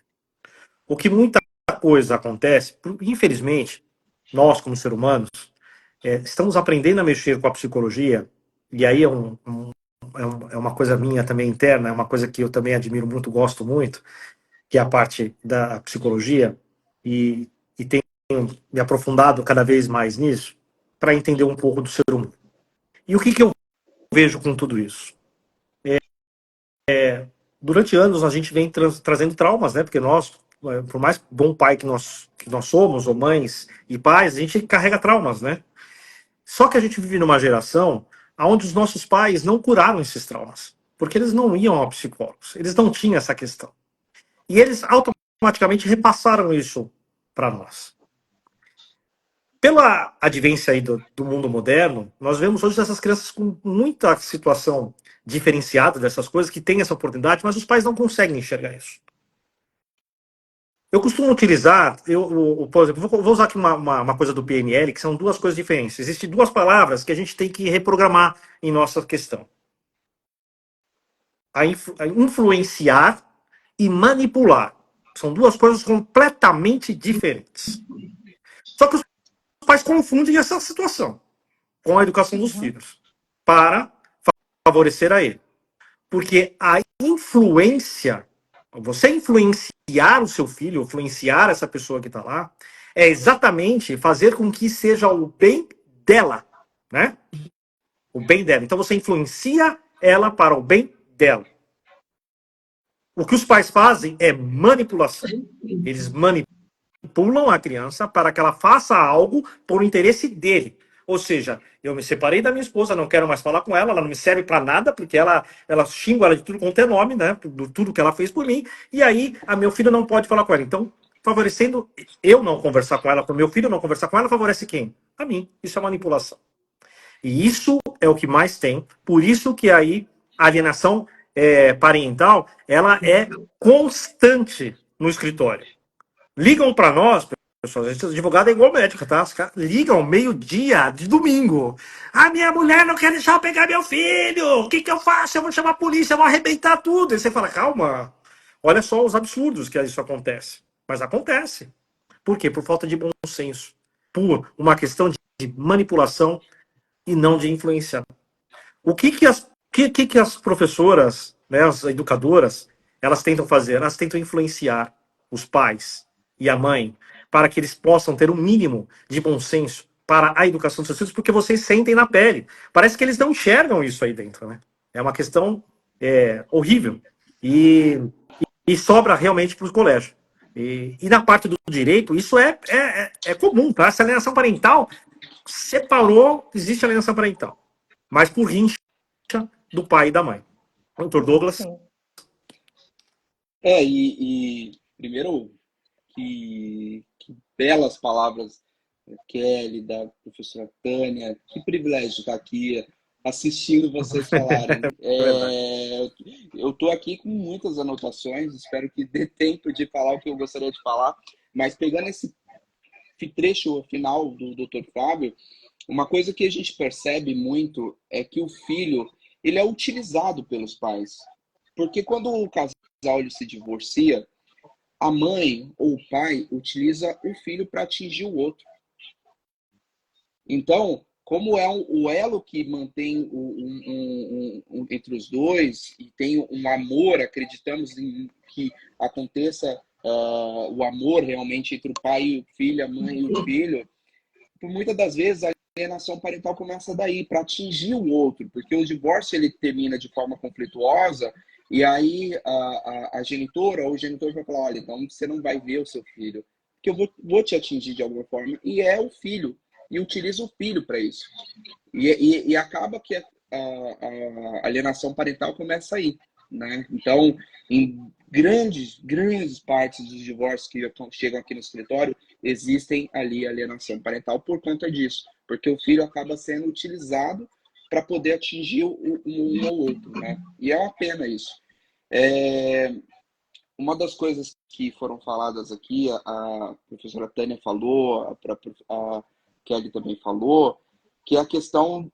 O que muita coisa acontece, infelizmente, nós como seres humanos, estamos aprendendo a mexer com a psicologia, e aí é uma coisa minha também interna, é uma coisa que eu também admiro muito, gosto muito, que é a parte da psicologia, e tenho me aprofundado cada vez mais nisso, para entender um pouco do ser humano. E o que eu vejo com tudo isso? Durante anos a gente vem trazendo traumas, né? Porque nós, por mais bom pai que nós somos, ou mães e pais, a gente carrega traumas, né? Só que a gente vive numa geração onde os nossos pais não curaram esses traumas, porque eles não iam a psicólogos, eles não tinham essa questão. E eles automaticamente repassaram isso para nós. Pela advência aí do mundo moderno, nós vemos hoje essas crianças com muita situação diferenciada dessas coisas, que tem essa oportunidade, mas os pais não conseguem enxergar isso. Eu costumo utilizar, por exemplo, vou usar aqui uma coisa do PNL, que são duas coisas diferentes. Existem duas palavras que a gente tem que reprogramar em nossa questão. A influenciar e manipular. São duas coisas completamente diferentes. Só que os pais confundem essa situação com a educação dos filhos para favorecer a ele. Porque a influência, você influenciar o seu filho, influenciar essa pessoa que está lá, é exatamente fazer com que seja o bem dela, né? O bem dela. Então você influencia ela para o bem dela. O que os pais fazem é manipulação. Eles manipulam a criança para que ela faça algo por interesse dele. Ou seja, eu me separei da minha esposa, não quero mais falar com ela, ela não me serve para nada, porque ela xinga ela de tudo quanto é nome, né? Tudo que ela fez por mim, e aí a meu filho não pode falar com ela. Então, favorecendo eu não conversar com ela, para o meu filho não conversar com ela, favorece quem? A mim. Isso é manipulação. E isso é o que mais tem, por isso que aí a alienação parental, ela é constante no escritório. Ligam para nós, pessoal, a gente, advogado é igual médico, tá? Os caras ligam meio-dia de domingo. A minha mulher não quer deixar eu pegar meu filho. O que eu faço? Eu vou chamar a polícia, eu vou arrebentar tudo. E você fala, calma. Olha só os absurdos que isso acontece. Mas acontece. Por quê? Por falta de bom senso. Por uma questão de manipulação e não de influenciar. O que as professoras, né, as educadoras, elas tentam fazer? Elas tentam influenciar os pais e a mãe para que eles possam ter um mínimo de bom senso para a educação dos seus filhos, porque vocês sentem na pele. Parece que eles não enxergam isso aí dentro, né? É uma questão horrível. E sobra realmente para os colégios. E na parte do direito, isso é comum, tá? Essa alienação parental separou, existe alienação parental. Mas por rincha do pai e da mãe. Doutor Douglas? Sim. Primeiro, que belas palavras, Kelly, da professora Tânia, que privilégio estar aqui assistindo vocês falarem. É verdade. Eu estou aqui com muitas anotações, espero que dê tempo de falar o que eu gostaria de falar, mas pegando esse trecho final do Dr. Fábio, uma coisa que a gente percebe muito é que o filho, ele é utilizado pelos pais. Porque quando o casal ele se divorcia, a mãe ou o pai utiliza o filho para atingir o outro. Então, como é o elo que mantém entre os dois e tem um amor, acreditamos em que aconteça o amor realmente entre o pai e o filho, a mãe e o filho, por muitas das vezes a alienação parental começa daí, para atingir o outro, porque o divórcio ele termina de forma conflituosa e aí a genitora ou o genitor vai falar, olha, então você não vai ver o seu filho, porque eu vou te atingir de alguma forma, e é o filho, e utiliza o filho para isso. E acaba que a alienação parental começa aí, né? Então, em grandes partes dos divórcios que chegam aqui no escritório, existem ali alienação parental por conta disso, porque o filho acaba sendo utilizado para poder atingir um ou outro, né? E é uma pena isso. Uma das coisas que foram faladas aqui, a professora Tânia falou, a Kelly também falou, que é a questão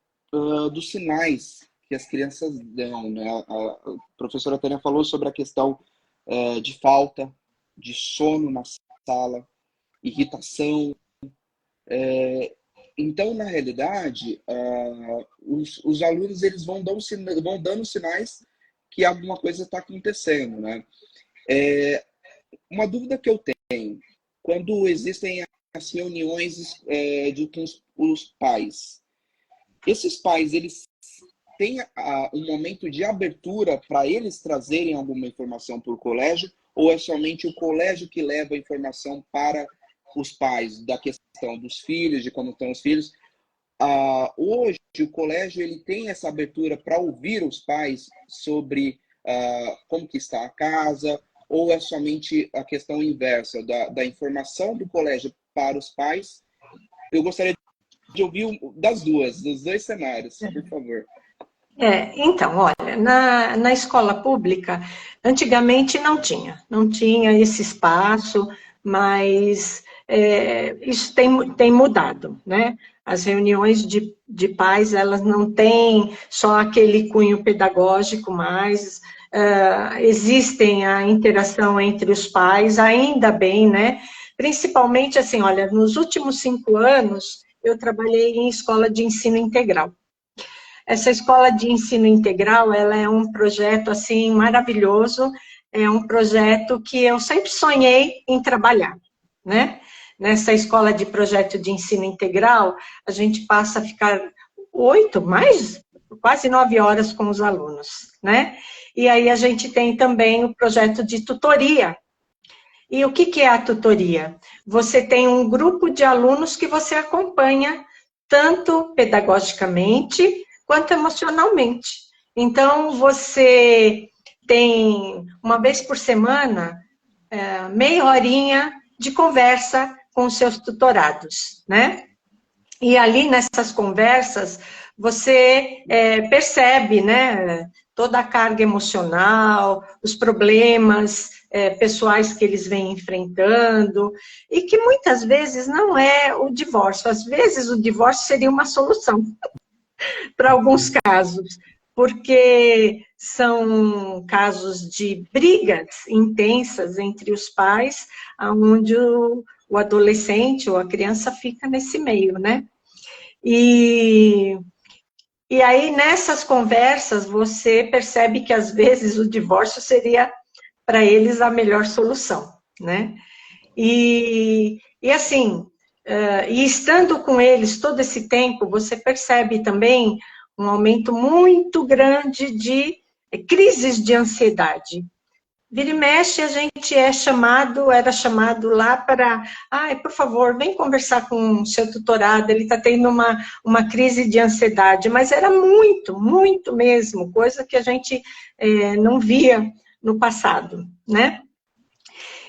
dos sinais que as crianças dão, né? A professora Tânia falou sobre a questão de falta, de sono na sala, irritação. Então, na realidade, os alunos eles vão dando sinais que alguma coisa está acontecendo, né? Uma dúvida que eu tenho, quando existem as reuniões com os pais, esses pais, eles têm um momento de abertura para eles trazerem alguma informação para o colégio, ou é somente o colégio que leva a informação para os pais, da questão dos filhos, de como estão os filhos? Hoje, o colégio ele tem essa abertura para ouvir os pais sobre como que está a casa, ou é somente a questão inversa, da informação do colégio para os pais? Eu gostaria de ouvir dos dois cenários, por favor. Então, olha, na escola pública, antigamente não tinha esse espaço, mas isso tem mudado, né? As reuniões de pais, elas não têm só aquele cunho pedagógico mais, existem a interação entre os pais, ainda bem, né? Principalmente, assim, olha, nos últimos 5 anos, eu trabalhei em escola de ensino integral. Essa escola de ensino integral, ela é um projeto, assim, maravilhoso, é um projeto que eu sempre sonhei em trabalhar, né? Nessa escola de projeto de ensino integral, a gente passa a ficar quase 9 horas com os alunos, né? E aí a gente tem também o projeto de tutoria. E o que é a tutoria? Você tem um grupo de alunos que você acompanha, tanto pedagogicamente, quanto emocionalmente. Então, você tem, uma vez por semana, meia horinha de conversa com os seus tutorados, né? E ali, nessas conversas, você percebe, né, toda a carga emocional, os problemas pessoais que eles vêm enfrentando, e que muitas vezes não é o divórcio. Às vezes, o divórcio seria uma solução para alguns casos, porque são casos de brigas intensas entre os pais, onde o adolescente ou a criança fica nesse meio, né? E aí, nessas conversas, você percebe que, às vezes, o divórcio seria, para eles, a melhor solução, né? E assim, e estando com eles todo esse tempo, você percebe também um aumento muito grande de crises de ansiedade. Vira e mexe, a gente era chamado lá para, por favor, vem conversar com o seu tutorado, ele está tendo uma crise de ansiedade, mas era muito, muito mesmo, coisa que a gente não via no passado, né?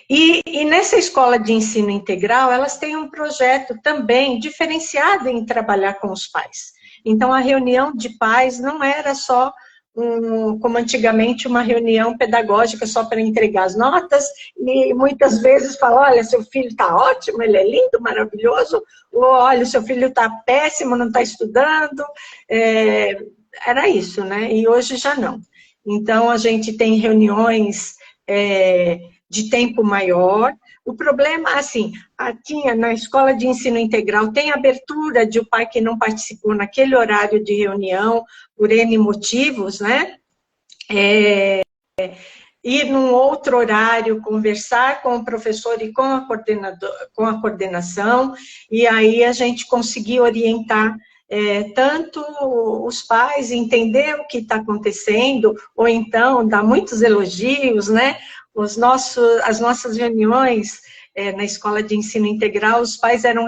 E nessa escola de ensino integral, elas têm um projeto também diferenciado em trabalhar com os pais. Então, a reunião de pais não era só, como antigamente, uma reunião pedagógica só para entregar as notas, e muitas vezes falar, olha, seu filho está ótimo, ele é lindo, maravilhoso, ou olha, seu filho está péssimo, não está estudando. Era isso, né? E hoje já não. Então, a gente tem reuniões de tempo maior. O problema, assim, tinha na escola de ensino integral, tem abertura de o pai que não participou naquele horário de reunião, por N motivos, né? Ir num outro horário, conversar com o professor e com a coordenação, e aí a gente conseguir orientar tanto os pais, entender o que está acontecendo, ou então dar muitos elogios, né? As nossas reuniões na escola de ensino integral, os pais eram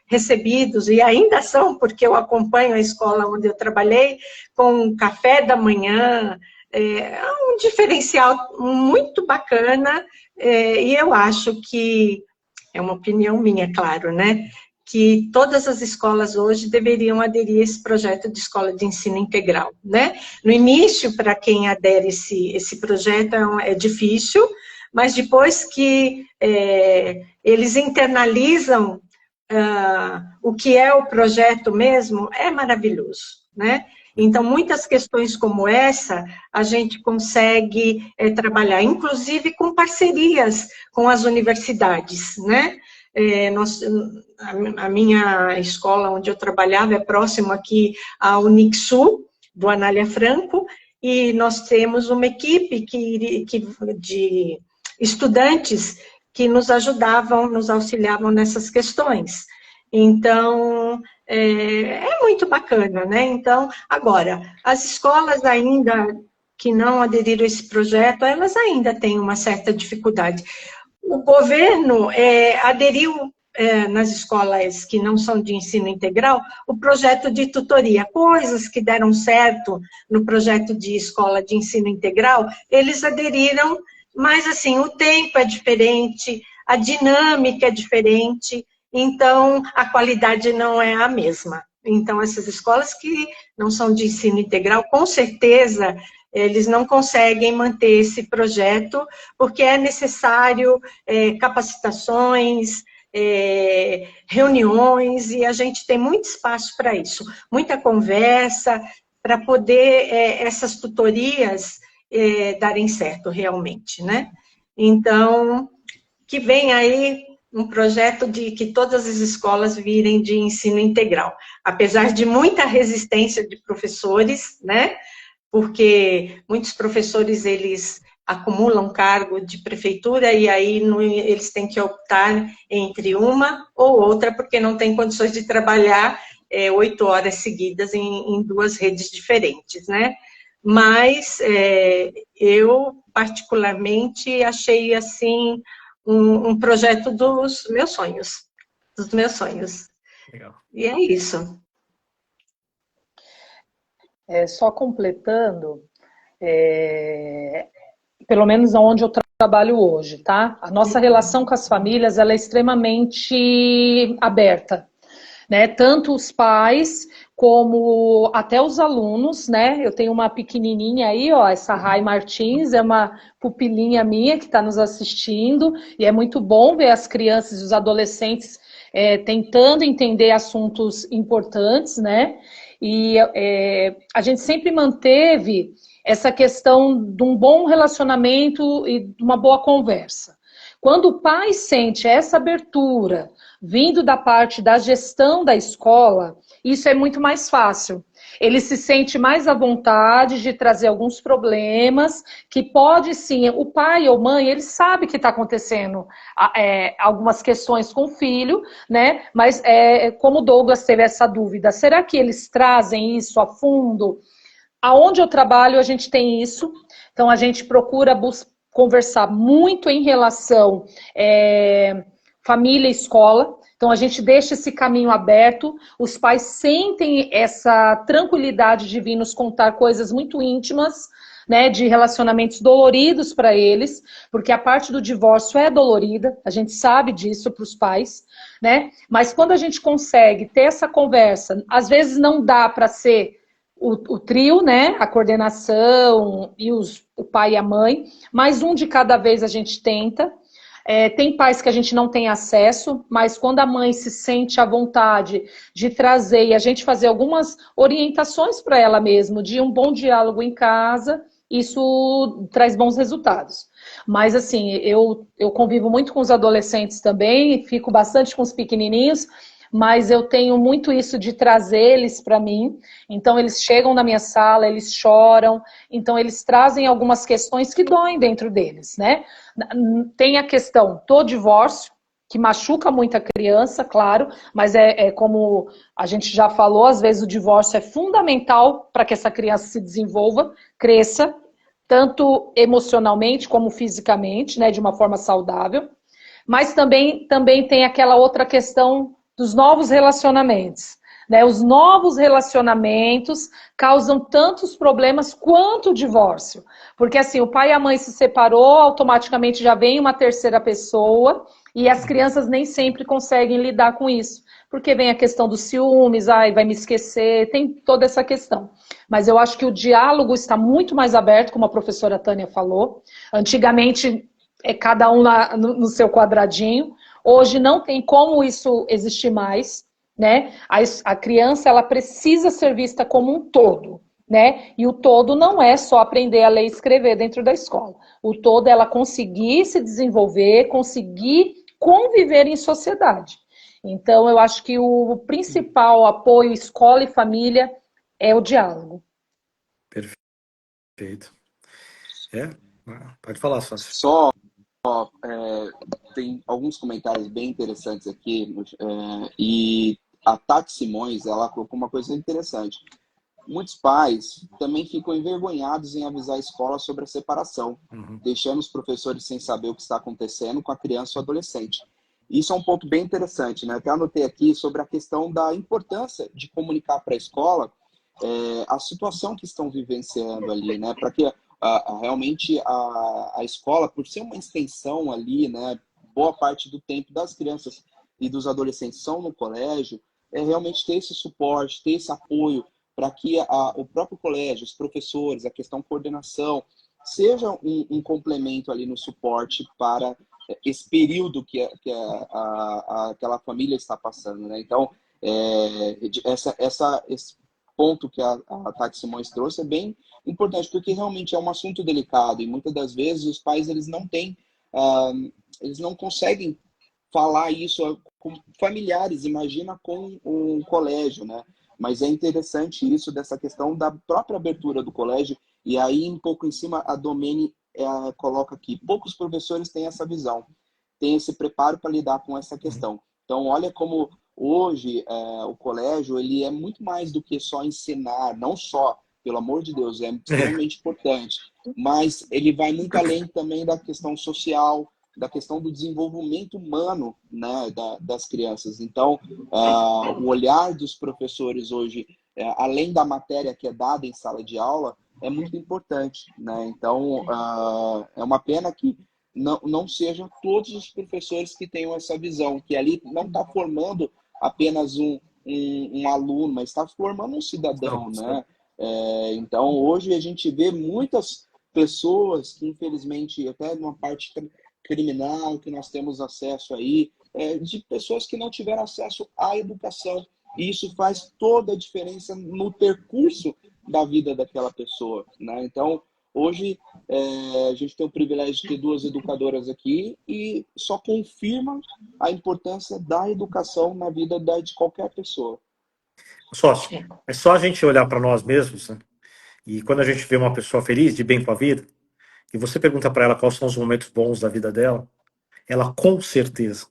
recebidos, e ainda são, porque eu acompanho a escola onde eu trabalhei, com café da manhã, um diferencial muito bacana, e eu acho que, é uma opinião minha, claro, né? Que todas as escolas hoje deveriam aderir a esse projeto de escola de ensino integral, né? No início, para quem adere esse projeto, é difícil, mas depois que eles internalizam o que é o projeto mesmo, é maravilhoso, né? Então, muitas questões como essa, a gente consegue trabalhar, inclusive com parcerias com as universidades, né? A minha escola onde eu trabalhava é próximo aqui à Unixul, do Anália Franco, e nós temos uma equipe de estudantes que nos ajudavam, nos auxiliavam nessas questões. Então, é muito bacana, né? Então, agora, as escolas ainda que não aderiram a esse projeto, elas ainda têm uma certa dificuldade. O governo aderiu nas escolas que não são de ensino integral, o projeto de tutoria. Coisas que deram certo no projeto de escola de ensino integral, eles aderiram, mas assim, o tempo é diferente, a dinâmica é diferente, então a qualidade não é a mesma. Então, essas escolas que não são de ensino integral, com certeza, eles não conseguem manter esse projeto, porque é necessário capacitações, reuniões, e a gente tem muito espaço para isso, muita conversa, para poder essas tutorias darem certo realmente, né? Então, que vem aí um projeto de que todas as escolas virem de ensino integral, apesar de muita resistência de professores, né? Porque muitos professores, eles acumulam cargo de prefeitura e aí eles têm que optar entre uma ou outra, porque não tem condições de trabalhar 8 horas seguidas em 2 redes diferentes, né? Mas eu, particularmente, achei, assim, um projeto dos meus sonhos. Legal. E é isso. Só completando, pelo menos onde eu trabalho hoje, tá? A nossa relação com as famílias, ela é extremamente aberta, né? Tanto os pais como até os alunos, né? Eu tenho uma pequenininha aí, ó, essa Rai Martins, é uma pupilinha minha que está nos assistindo, e é muito bom ver as crianças e os adolescentes tentando entender assuntos importantes, né? E a gente sempre manteve essa questão de um bom relacionamento e de uma boa conversa. Quando o pai sente essa abertura vindo da parte da gestão da escola, isso é muito mais fácil. Ele se sente mais à vontade de trazer alguns problemas, que pode sim, o pai ou mãe, ele sabe que está acontecendo algumas questões com o filho, né? Mas como o Douglas teve essa dúvida, será que eles trazem isso a fundo? Aonde eu trabalho, a gente tem isso, então a gente procura conversar muito em relação família e escola. Então, a gente deixa esse caminho aberto, os pais sentem essa tranquilidade de vir nos contar coisas muito íntimas, né, de relacionamentos doloridos para eles, porque a parte do divórcio é dolorida, a gente sabe disso para os pais, né? Mas quando a gente consegue ter essa conversa, às vezes não dá para ser o trio, né, a coordenação e o pai e a mãe, mas um de cada vez a gente tenta. Tem pais que a gente não tem acesso, mas quando a mãe se sente à vontade de trazer e a gente fazer algumas orientações para ela mesmo, de um bom diálogo em casa, isso traz bons resultados. Mas assim, eu convivo muito com os adolescentes também, fico bastante com os pequenininhos, mas eu tenho muito isso de trazer eles para mim. Então eles chegam na minha sala, eles choram, então eles trazem algumas questões que doem dentro deles, né? Tem a questão do divórcio, que machuca muito a criança, claro, mas é como a gente já falou, às vezes o divórcio é fundamental para que essa criança se desenvolva, cresça, tanto emocionalmente como fisicamente, né, de uma forma saudável. Mas também tem aquela outra questão dos novos relacionamentos. Né? Os novos relacionamentos causam tantos problemas quanto o divórcio. Porque assim, o pai e a mãe se separou, automaticamente já vem uma terceira pessoa e as crianças nem sempre conseguem lidar com isso. Porque vem a questão dos ciúmes, vai me esquecer, tem toda essa questão. Mas eu acho que o diálogo está muito mais aberto, como a professora Tânia falou. Antigamente, cada um no seu quadradinho. Hoje não tem como isso existir mais, né? A criança, ela precisa ser vista como um todo, né? E o todo não é só aprender a ler e escrever dentro da escola. O todo é ela conseguir se desenvolver, conseguir conviver em sociedade. Então, eu acho que o principal apoio escola e família é o diálogo. Perfeito. Pode falar, Sócio. Só tem alguns comentários bem interessantes aqui, e a Tati Simões, ela colocou uma coisa interessante. Muitos pais também ficam envergonhados em avisar a escola sobre a separação, deixando os professores sem saber o que está acontecendo com a criança ou adolescente. Isso é um ponto bem interessante, né? Até anotei aqui sobre a questão da importância de comunicar para a escola a situação que estão vivenciando ali, né? Para que realmente a escola, por ser uma extensão ali, né? Boa parte do tempo das crianças e dos adolescentes são no colégio, realmente ter esse suporte, ter esse apoio para que o próprio colégio, os professores, a questão coordenação, seja um complemento ali no suporte para esse período que aquela família está passando, né? Então, esse ponto que a Tati Simões trouxe é bem importante, porque realmente é um assunto delicado e muitas das vezes os pais eles não têm, eles não conseguem falar isso com familiares, imagina com um colégio, né? Mas é interessante isso dessa questão da própria abertura do colégio, e aí um pouco em cima a Domene coloca aqui, poucos professores têm essa visão, têm esse preparo para lidar com essa questão. Então, olha como hoje o colégio ele é muito mais do que só ensinar, não só, pelo amor de Deus, é extremamente importante, mas ele vai muito além também da questão social, da questão do desenvolvimento humano, né, das crianças. Então, o olhar dos professores hoje, além da matéria que é dada em sala de aula, é muito importante, né? Então, é uma pena que não sejam todos os professores que tenham essa visão, que ali não está formando apenas um aluno, mas está formando um cidadão, né? Então, hoje a gente vê muitas pessoas que, infelizmente, até numa parte criminal que nós temos acesso aí, de pessoas que não tiveram acesso à educação. E isso faz toda a diferença no percurso da vida daquela pessoa, né? Então, hoje, a gente tem o privilégio de ter duas educadoras aqui e só confirma a importância da educação na vida de qualquer pessoa. Sócio, é só a gente olhar para nós mesmos, né? E quando a gente vê uma pessoa feliz, de bem com a vida, e você pergunta para ela quais são os momentos bons da vida dela, ela com certeza,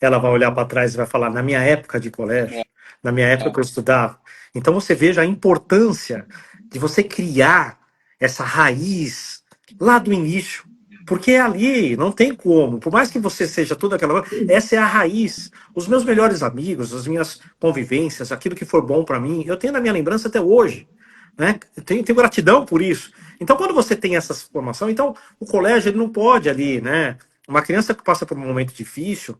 ela vai olhar para trás e vai falar, na minha época de colégio, na minha época que eu estudava. Então você veja a importância de você criar essa raiz lá do início, porque é ali, não tem como, por mais que você seja toda aquela... Essa é a raiz. Os meus melhores amigos, as minhas convivências, aquilo que for bom para mim, eu tenho na minha lembrança até hoje, né? Tenho gratidão por isso. Então, quando você tem essa formação, então o colégio ele não pode ali, né? Uma criança que passa por um momento difícil,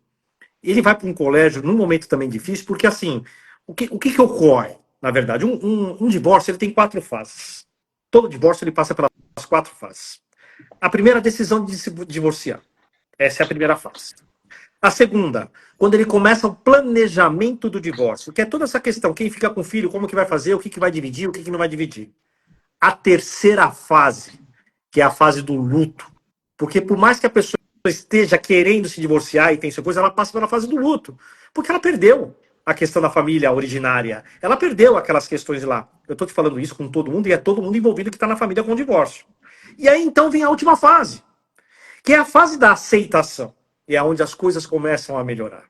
ele vai para um colégio num momento também difícil, porque assim, o que ocorre? Na verdade, um divórcio ele tem 4 fases. Todo divórcio ele passa pelas 4 fases. A primeira, a decisão de se divorciar. Essa é a primeira fase. A segunda, quando ele começa o planejamento do divórcio, que é toda essa questão, quem fica com o filho, como que vai fazer, o que, que vai dividir, o que, que não vai dividir. A terceira fase, que é a fase do luto. Porque por mais que a pessoa esteja querendo se divorciar e tem essa coisa, ela passa pela fase do luto. Porque ela perdeu a questão da família originária. Ela perdeu aquelas questões lá. Eu estou te falando isso com todo mundo e é todo mundo envolvido que está na família com o divórcio. E aí então vem a última fase, que é a fase da aceitação. E é onde as coisas começam a melhorar.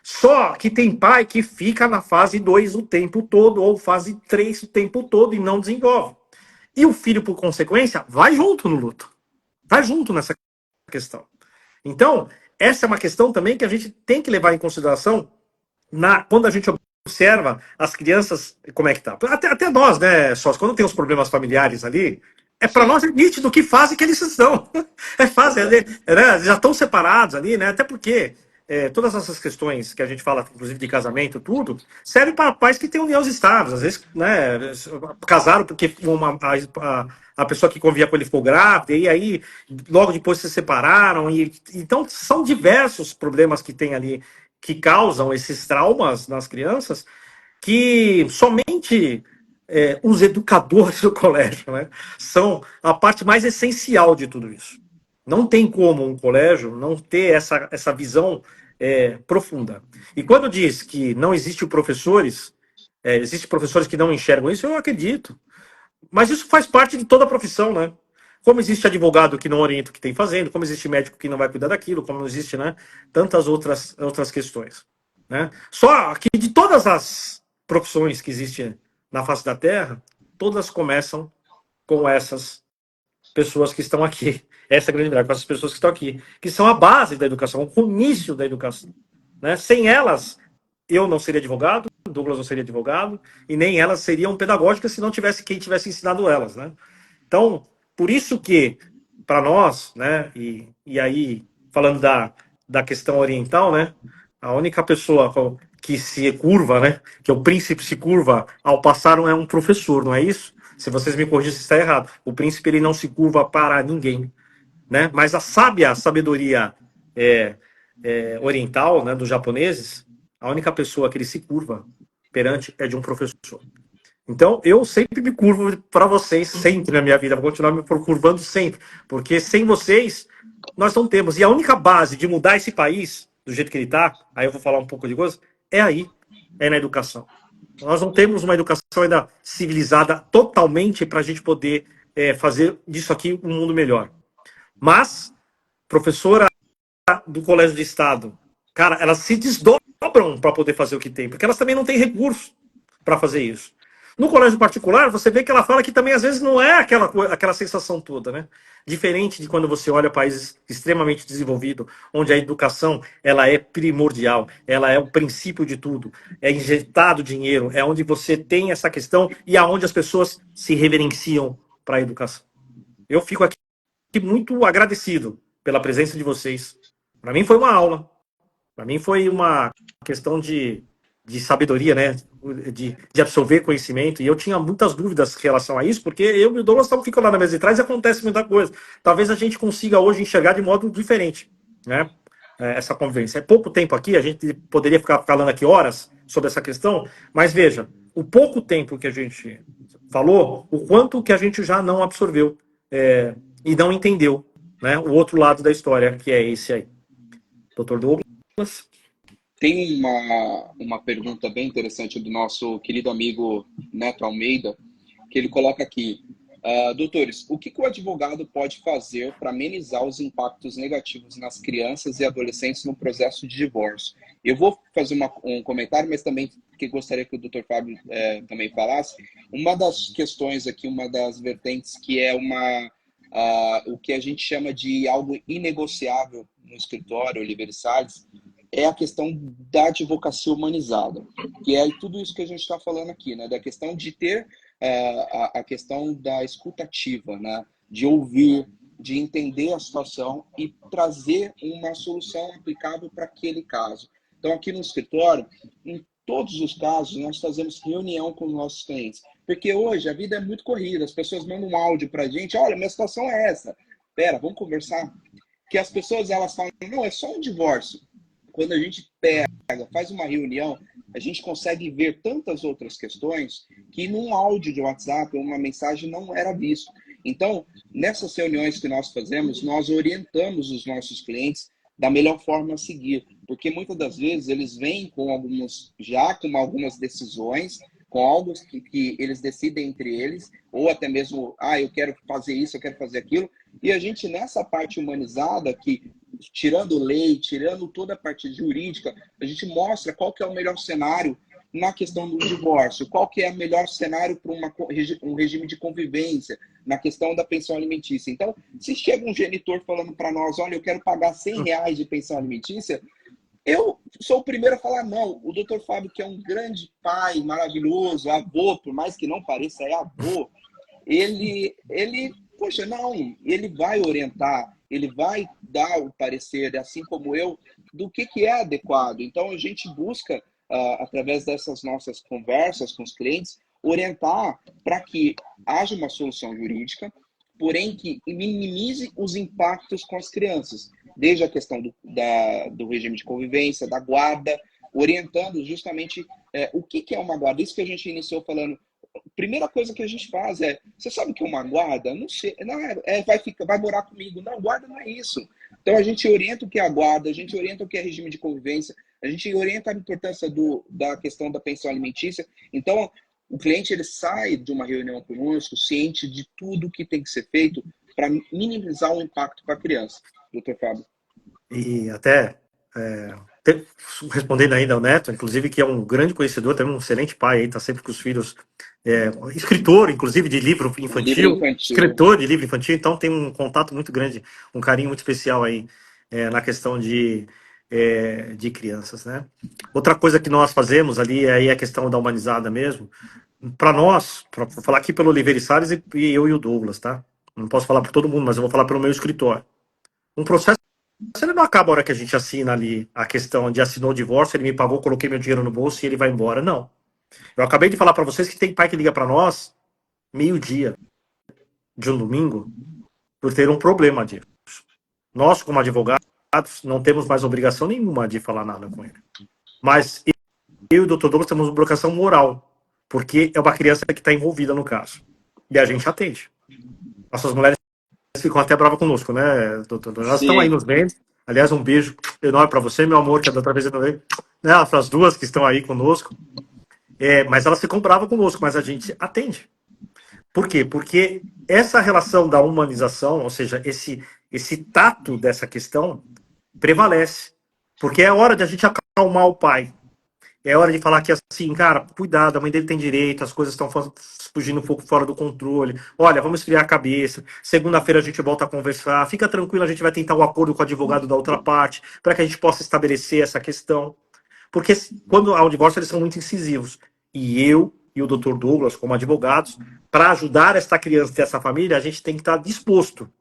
Só que tem pai que fica na fase 2 o tempo todo, ou fase 3 o tempo todo e não desenvolve. E o filho, por consequência, vai junto no luto. Vai junto nessa questão. Então, essa é uma questão também que a gente tem que levar em consideração quando a gente observa as crianças, como é que tá. Até nós, né, só quando tem os problemas familiares ali, para nós é nítido que fase que eles estão. É fase, né, já estão separados ali, né? Até porque todas essas questões que a gente fala, inclusive de casamento, tudo, serve para pais que têm uniões estáveis. Às vezes, né, casaram porque a pessoa que convivia com ele ficou grávida, e aí logo depois se separaram. Então, são diversos problemas que tem ali que causam esses traumas nas crianças, que somente os educadores do colégio, né, são a parte mais essencial de tudo isso. Não tem como um colégio não ter essa visão profunda. E quando diz que não existem professores, existem professores que não enxergam isso, eu acredito. Mas isso faz parte de toda a profissão, né? Como existe advogado que não orienta o que tem fazendo, como existe médico que não vai cuidar daquilo, como existe, né, tantas outras questões, né? Só que de todas as profissões que existem na face da Terra, todas começam com essas pessoas que estão aqui. Essa é a grande verdade, com essas pessoas que estão aqui, que são a base da educação, o início da educação, né? Sem elas, eu não seria advogado, Douglas não seria advogado, e nem elas seriam pedagógicas se não tivesse quem tivesse ensinado elas, né? Então, por isso que, para nós, né, e aí, falando da questão oriental, né, a única pessoa que se curva, né, que o príncipe se curva ao passar não é um professor, não é isso? Se vocês me corrigem se está errado. O príncipe ele não se curva para ninguém, né? Mas a sabedoria oriental, né, dos japoneses, a única pessoa que ele se curva perante é de um professor. Então, eu sempre me curvo para vocês, sempre na minha vida. Vou continuar me curvando sempre. Porque sem vocês, nós não temos. E a única base de mudar esse país do jeito que ele está, aí eu vou falar um pouco de coisa, é na educação. Nós não temos uma educação ainda civilizada totalmente para a gente poder fazer disso aqui um mundo melhor. Mas, professora do Colégio de Estado, cara, elas se desdobram para poder fazer o que tem, porque elas também não têm recurso para fazer isso. No colégio particular, você vê que ela fala que também às vezes não é aquela sensação toda, né? Diferente de quando você olha países extremamente desenvolvidos, onde a educação ela é primordial, ela é o princípio de tudo, é injetado dinheiro, é onde você tem essa questão e aonde as pessoas se reverenciam para a educação. Eu fico aqui muito agradecido pela presença de vocês. Para mim foi uma aula, para mim foi uma questão de sabedoria, né? De absorver conhecimento. E eu tinha muitas dúvidas em relação a isso, porque eu e o Douglas ficam lá na mesa de trás e acontece muita coisa. Talvez a gente consiga hoje enxergar de modo diferente, né? Essa convivência. É pouco tempo aqui, a gente poderia ficar falando aqui horas sobre essa questão, mas veja, o pouco tempo que a gente falou, o quanto que a gente já não absorveu e não entendeu, né? O outro lado da história, que é esse aí. Doutor Douglas? Tem uma pergunta bem interessante do nosso querido amigo Neto Almeida, que ele coloca aqui. Doutores, o que o advogado pode fazer para amenizar os impactos negativos nas crianças e adolescentes no processo de divórcio? Eu vou fazer um comentário, mas também que gostaria que o doutor Fábio também falasse. Uma das questões aqui, uma das vertentes que é o que a gente chama de algo inegociável no escritório, Oliveira Salles, é a questão da advocacia humanizada, que é tudo isso que a gente está falando aqui, né? Da questão de ter a questão da escutativa, né? De ouvir, de entender a situação e trazer uma solução aplicável para aquele caso. Então, aqui no escritório, em todos os casos, nós fazemos reunião com os nossos clientes. Porque hoje a vida é muito corrida, as pessoas mandam um áudio para a gente, olha, minha situação é essa. Pera, vamos conversar? Que as pessoas, elas falam, não, é só um divórcio. Quando a gente pega, faz uma reunião, a gente consegue ver tantas outras questões que num áudio de WhatsApp ou uma mensagem não era visto. Então, nessas reuniões que nós fazemos, nós orientamos os nossos clientes da melhor forma a seguir, porque muitas das vezes eles vêm com algumas decisões, com algo que eles decidem entre eles, ou até mesmo, eu quero fazer isso, eu quero fazer aquilo, e a gente nessa parte humanizada, que tirando lei, tirando toda a parte jurídica, a gente mostra qual que é o melhor cenário na questão do divórcio, qual que é o melhor cenário para um regime de convivência, na questão da pensão alimentícia. Então, se chega um genitor falando para nós, olha, eu quero pagar R$100 de pensão alimentícia, eu sou o primeiro a falar não. O doutor Fábio, que é um grande pai, maravilhoso, avô, por mais que não pareça, é avô, ele poxa, não, ele vai orientar, ele vai dar o parecer, assim como eu, do que é adequado. Então, a gente busca, através dessas nossas conversas com os clientes, orientar para que haja uma solução jurídica, porém que minimize os impactos com as crianças, desde a questão do regime de convivência, da guarda, orientando justamente o que é uma guarda. Isso que a gente iniciou falando. Primeira coisa que a gente faz você sabe o que é uma guarda? Não sei, não vai morar comigo. Não, guarda não é isso. Então a gente orienta o que é a guarda, a gente orienta o que é regime de convivência, a gente orienta a importância da questão da pensão alimentícia. Então o cliente ele sai de uma reunião conosco ciente de tudo que tem que ser feito para minimizar o impacto para a criança. Doutor Fábio. E até respondendo ainda ao Neto, inclusive, que é um grande conhecedor, também um excelente pai, está sempre com os filhos, escritor, inclusive, de livro infantil, escritor de livro infantil, então tem um contato muito grande, um carinho muito especial aí na questão de crianças, né? Outra coisa que nós fazemos ali é a questão da humanizada mesmo. Para nós, para falar aqui pelo Oliveira e Salles e eu e o Douglas, tá? Não posso falar por todo mundo, mas eu vou falar pelo meu escritório. Um processo ele não acaba a hora que a gente assina ali a questão de assinou o divórcio, ele me pagou, coloquei meu dinheiro no bolso e ele vai embora. Não. Eu acabei de falar para vocês que tem pai que liga para nós meio-dia de um domingo por ter um problema disso. Nós, como advogados, não temos mais obrigação nenhuma de falar nada com ele. Mas eu e o Dr. Douglas temos uma obrigação moral, porque é uma criança que está envolvida no caso. E a gente atende. Nossas mulheres ficam até bravas conosco, né, doutor? Elas estão aí nos vendo. Aliás, um beijo enorme para você, meu amor, que é da outra vez eu veio. Né, as duas que estão aí conosco. Mas elas ficam bravas conosco, mas a gente atende. Por quê? Porque essa relação da humanização, ou seja, esse tato dessa questão, prevalece. Porque é hora de a gente acalmar o pai. É hora de falar que assim, cara, cuidado, a mãe dele tem direito, as coisas estão fugindo um pouco fora do controle. Olha, vamos esfriar a cabeça. Segunda-feira a gente volta a conversar. Fica tranquilo, a gente vai tentar um acordo com o advogado da outra parte, para que a gente possa estabelecer essa questão. Porque quando há um divórcio, eles são muito incisivos. E eu e o Dr. Douglas, como advogados, para ajudar esta criança e essa família, a gente tem que estar disposto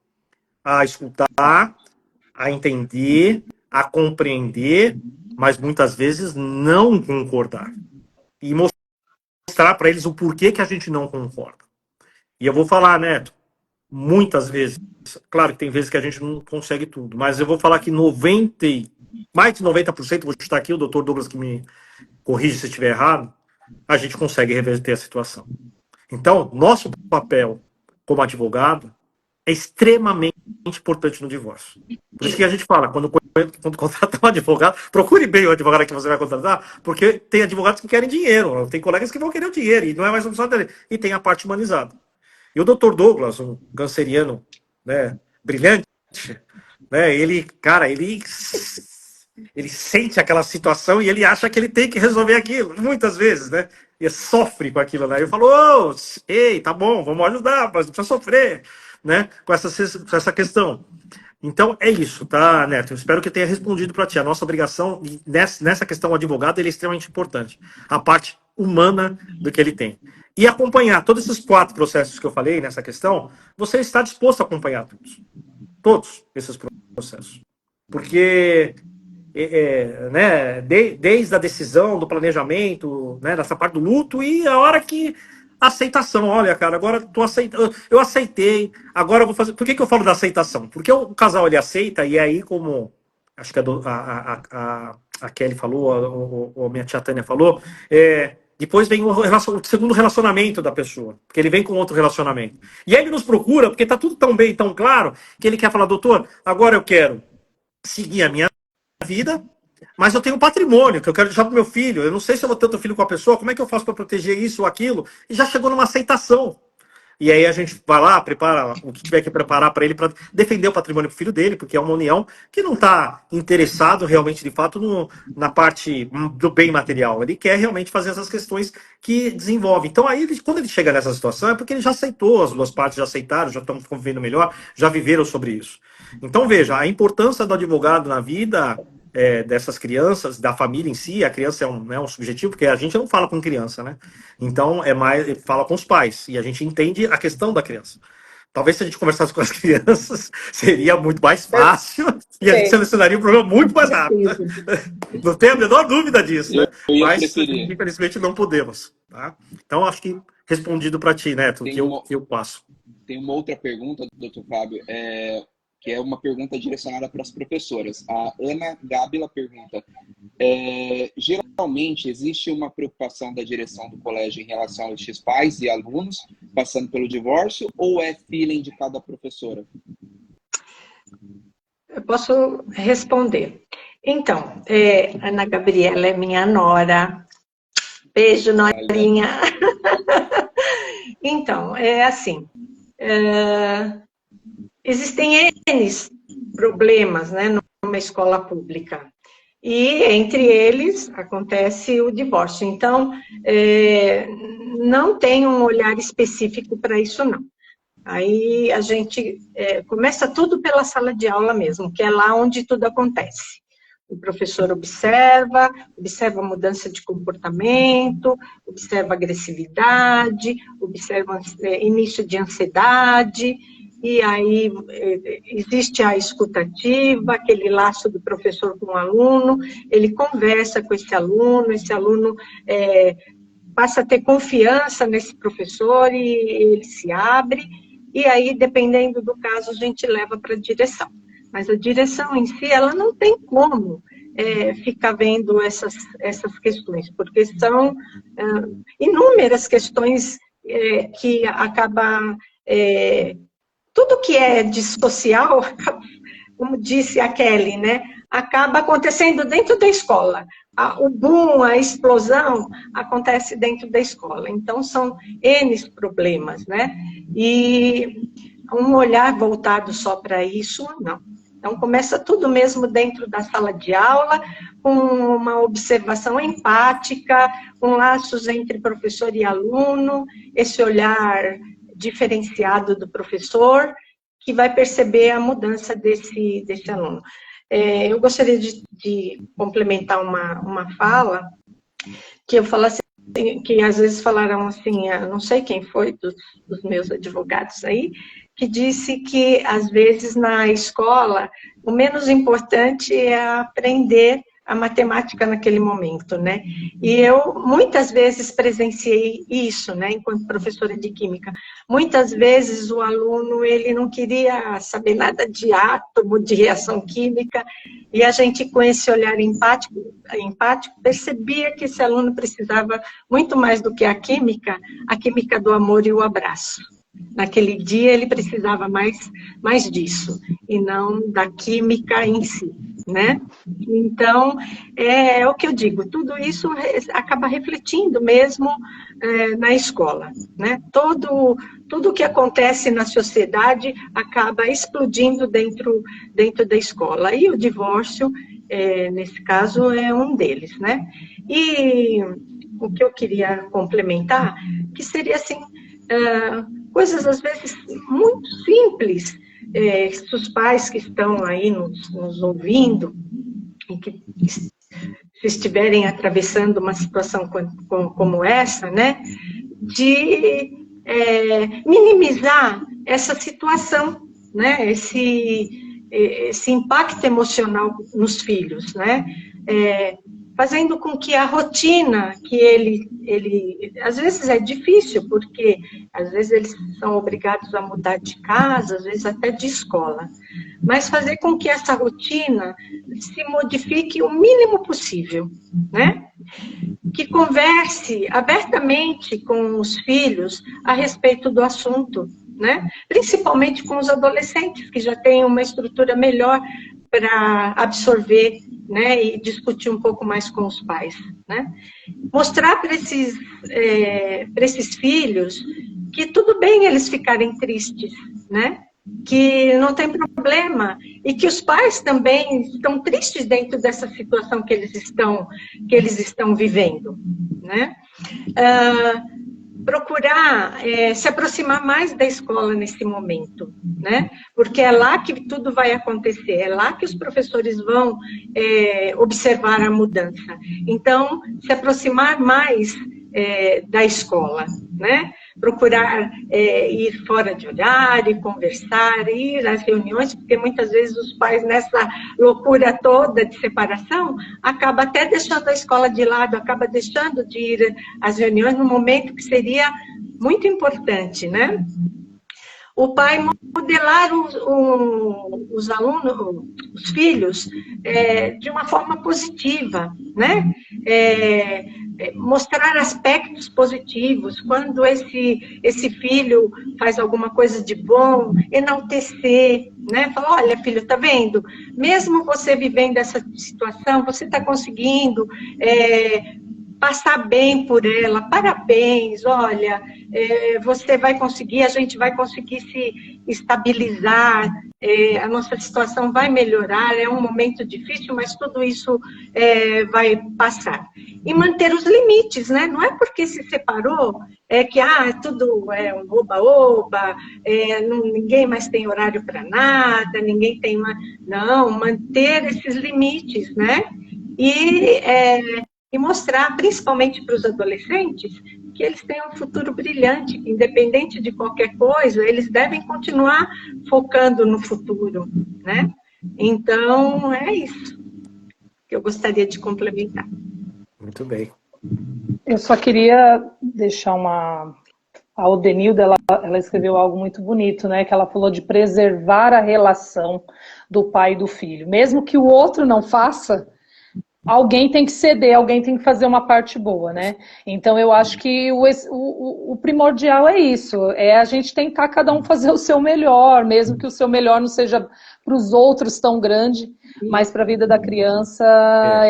a escutar, a entender, a compreender, mas muitas vezes não concordar. E mostrar para eles o porquê que a gente não concorda. E eu vou falar, Neto, muitas vezes, claro que tem vezes que a gente não consegue tudo, mas eu vou falar que mais de 90%, vou chutar aqui, o doutor Douglas que me corrige se estiver errado, a gente consegue reverter a situação. Então, nosso papel como advogado é extremamente importante no divórcio. Por isso que a gente fala, quando contrata um advogado, procure bem o advogado que você vai contratar, porque tem advogados que querem dinheiro, tem colegas que vão querer o dinheiro, e não é mais opção dele. E tem a parte humanizada. E o Dr. Douglas, um canceriano, né, brilhante, né, ele sente aquela situação e ele acha que ele tem que resolver aquilo, muitas vezes, né? E sofre com aquilo, né? Eu falo, ei, tá bom, vamos ajudar, mas não precisa sofrer, né? Com essa questão. Então, é isso, tá, Neto? Eu espero que eu tenha respondido para ti. A nossa obrigação, nessa questão, o advogado, ele é extremamente importante. A parte humana do que ele tem. E acompanhar todos esses 4 processos que eu falei nessa questão, você está disposto a acompanhar todos esses processos. Porque né, desde a decisão, do planejamento, né, dessa parte do luto, e a hora que a aceitação, olha, cara, agora eu aceitei, agora eu vou fazer. Por que eu falo da aceitação? Porque o casal ele aceita, e aí, como acho que a Kelly falou, ou a minha tia Tânia falou, depois vem o segundo relacionamento da pessoa, porque ele vem com outro relacionamento. E aí ele nos procura, porque tá tudo tão bem, tão claro, que ele quer falar, doutor, agora eu quero seguir a minha vida, mas eu tenho um patrimônio que eu quero deixar pro meu filho. Eu não sei se eu vou ter outro filho com a pessoa, como é que eu faço para proteger isso ou aquilo? E já chegou numa aceitação. E aí a gente vai lá, prepara o que tiver que preparar para ele para defender o patrimônio do filho dele, porque é uma união que não está interessado realmente, de fato, na parte do bem material. Ele quer realmente fazer essas questões que desenvolvem. Então aí, quando ele chega nessa situação, é porque ele já aceitou, as duas partes já aceitaram, já estão convivendo melhor, já viveram sobre isso. Então veja, a importância do advogado na vida dessas crianças, da família em si. A criança é um subjetivo, porque a gente não fala com criança, né? Então, fala com os pais, e a gente entende a questão da criança. Talvez se a gente conversasse com as crianças, seria muito mais fácil, e a gente selecionaria um problema muito mais rápido. Não tenho a menor dúvida disso, né? Mas, infelizmente, não podemos. Tá? Então, acho que respondido para ti, Neto, que eu passo. Tem uma outra pergunta, doutor Fábio, que é uma pergunta direcionada para as professoras. A Ana Gábila pergunta, geralmente existe uma preocupação da direção do colégio em relação aos pais e alunos passando pelo divórcio, ou é feeling de cada professora? Eu posso responder. Então, Ana Gabriela é minha nora. Beijo, norinha. Então, assim... existem N problemas, né, numa escola pública. E, entre eles, acontece o divórcio. Então, não tem um olhar específico para isso, não. Aí, a gente começa tudo pela sala de aula mesmo, que é lá onde tudo acontece. O professor observa a mudança de comportamento, observa agressividade, observa início de ansiedade. E aí existe a escutativa, aquele laço do professor com o aluno, ele conversa com esse aluno passa a ter confiança nesse professor e ele se abre, e aí, dependendo do caso, a gente leva para a direção. Mas a direção em si, ela não tem como ficar vendo essas questões, porque são inúmeras questões que acabam... tudo que é dissocial, como disse a Kelly, né, acaba acontecendo dentro da escola. O boom, a explosão, acontece dentro da escola. Então, são N problemas, né? E um olhar voltado só para isso, não. Então, começa tudo mesmo dentro da sala de aula, com uma observação empática, com laços entre professor e aluno, esse olhar diferenciado do professor, que vai perceber a mudança desse aluno. Eu gostaria de complementar uma fala, que eu falo assim, que às vezes falaram assim, não sei quem foi dos meus advogados aí, que disse que às vezes na escola o menos importante é aprender a matemática naquele momento, né? E eu muitas vezes presenciei isso, né, enquanto professora de química. Muitas vezes o aluno, ele não queria saber nada de átomo, de reação química, e a gente, com esse olhar empático percebia que esse aluno precisava muito mais do que a química do amor e o abraço. Naquele dia ele precisava mais disso, e não da química em si, né? Então, é o que eu digo, tudo isso acaba refletindo mesmo na escola, né? Tudo que acontece na sociedade acaba explodindo dentro da escola, e o divórcio, nesse caso, é um deles, né? E o que eu queria complementar, que seria assim... coisas, às vezes, muito simples, os pais que estão aí nos ouvindo, e que se estiverem atravessando uma situação como essa, né, de minimizar essa situação, né, esse impacto emocional nos filhos, né, fazendo com que a rotina que ele às vezes é difícil, porque às vezes eles são obrigados a mudar de casa, às vezes até de escola, mas fazer com que essa rotina se modifique o mínimo possível, né? Que converse abertamente com os filhos a respeito do assunto, né? Principalmente com os adolescentes, que já têm uma estrutura melhor para absorver, né, e discutir um pouco mais com os pais, né? Mostrar para esses filhos que tudo bem eles ficarem tristes, né? Que não tem problema, e que os pais também estão tristes dentro dessa situação que eles estão vivendo, né? Procurar se aproximar mais da escola nesse momento, né? Porque é lá que tudo vai acontecer, é lá que os professores vão observar a mudança. Então, se aproximar mais da escola, né? Procurar ir fora de horário, conversar, ir às reuniões, porque muitas vezes os pais, nessa loucura toda de separação, acaba até deixando a escola de lado, acaba deixando de ir às reuniões no momento que seria muito importante, né? O pai modelar os alunos, os filhos, de uma forma positiva, né? Mostrar aspectos positivos, quando esse filho faz alguma coisa de bom, enaltecer, né? Falar, olha, filho, tá vendo? Mesmo você vivendo essa situação, você está conseguindo passar bem por ela, parabéns, olha, você vai conseguir, a gente vai conseguir se estabilizar, a nossa situação vai melhorar, é um momento difícil, mas tudo isso vai passar. E manter os limites, né? Não é porque se separou que tudo é um oba-oba, ninguém mais tem horário para nada, ninguém tem mais... Não, manter esses limites, né? E mostrar, principalmente para os adolescentes, que eles têm um futuro brilhante, independente de qualquer coisa, eles devem continuar focando no futuro, né? Então, é isso que eu gostaria de complementar. Muito bem. Eu só queria deixar A Odenilda, ela escreveu algo muito bonito, né? Que ela falou de preservar a relação do pai e do filho. Mesmo que o outro não faça, alguém tem que ceder, alguém tem que fazer uma parte boa, né? Então eu acho que o primordial é isso, a gente tentar cada um fazer o seu melhor, mesmo que o seu melhor não seja para os outros tão grande, mas para a vida da criança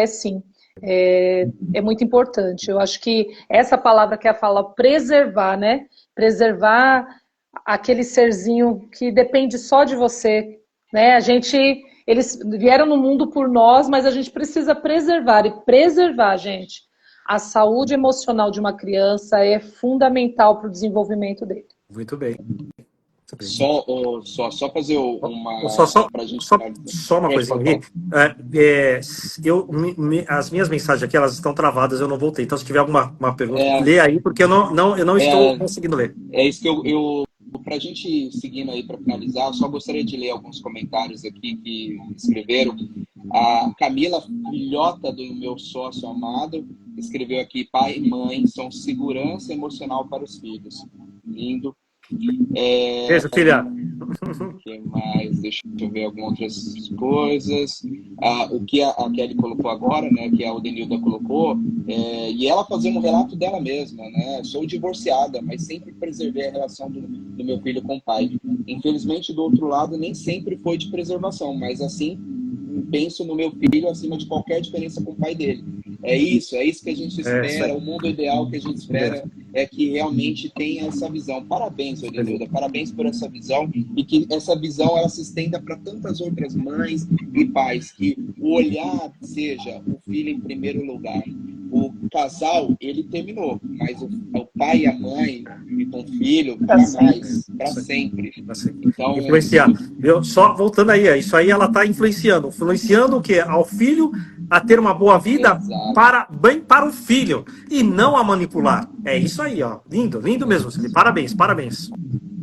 sim. É muito importante. Eu acho que essa palavra que é a fala preservar, né? Preservar aquele serzinho que depende só de você, né? Eles vieram no mundo por nós, mas a gente precisa preservar. E preservar, gente, a saúde emocional de uma criança é fundamental para o desenvolvimento dele. Muito bem. Só fazer uma... Só uma coisinha aqui. As minhas mensagens aqui, elas estão travadas, eu não voltei. Então, se tiver alguma pergunta, lê aí, porque eu não estou conseguindo ler. É isso que eu para a gente seguindo aí para finalizar, eu só gostaria de ler alguns comentários aqui que escreveram. A Camila, filhota do meu sócio amado, escreveu aqui: pai e mãe são segurança emocional para os filhos. Lindo. Beijo, filha. O que mais? Deixa eu ver algumas outras coisas. O que a Kelly colocou agora, né? Que a Odenilda colocou, e ela fazendo um relato dela mesma, né? Sou divorciada, mas sempre preservei a relação do meu filho com o pai. Infelizmente, do outro lado, nem sempre foi de preservação, mas assim, penso no meu filho acima de qualquer diferença com o pai dele. É isso que a gente espera, o mundo ideal que a gente espera é que realmente tenha essa visão. Parabéns, Odenilda, parabéns por essa visão, e que essa visão ela se estenda para tantas outras mães e pais, que o olhar seja o filho em primeiro lugar. O casal, ele terminou, mas o pai e a mãe e com o filho, jamais, para sempre. Então, influenciar. Só voltando aí, isso aí ela está influenciando o quê? Ao filho a ter uma boa vida Exato. bem para o filho e não a manipular. É isso aí, ó. Lindo, lindo mesmo. Parabéns, parabéns.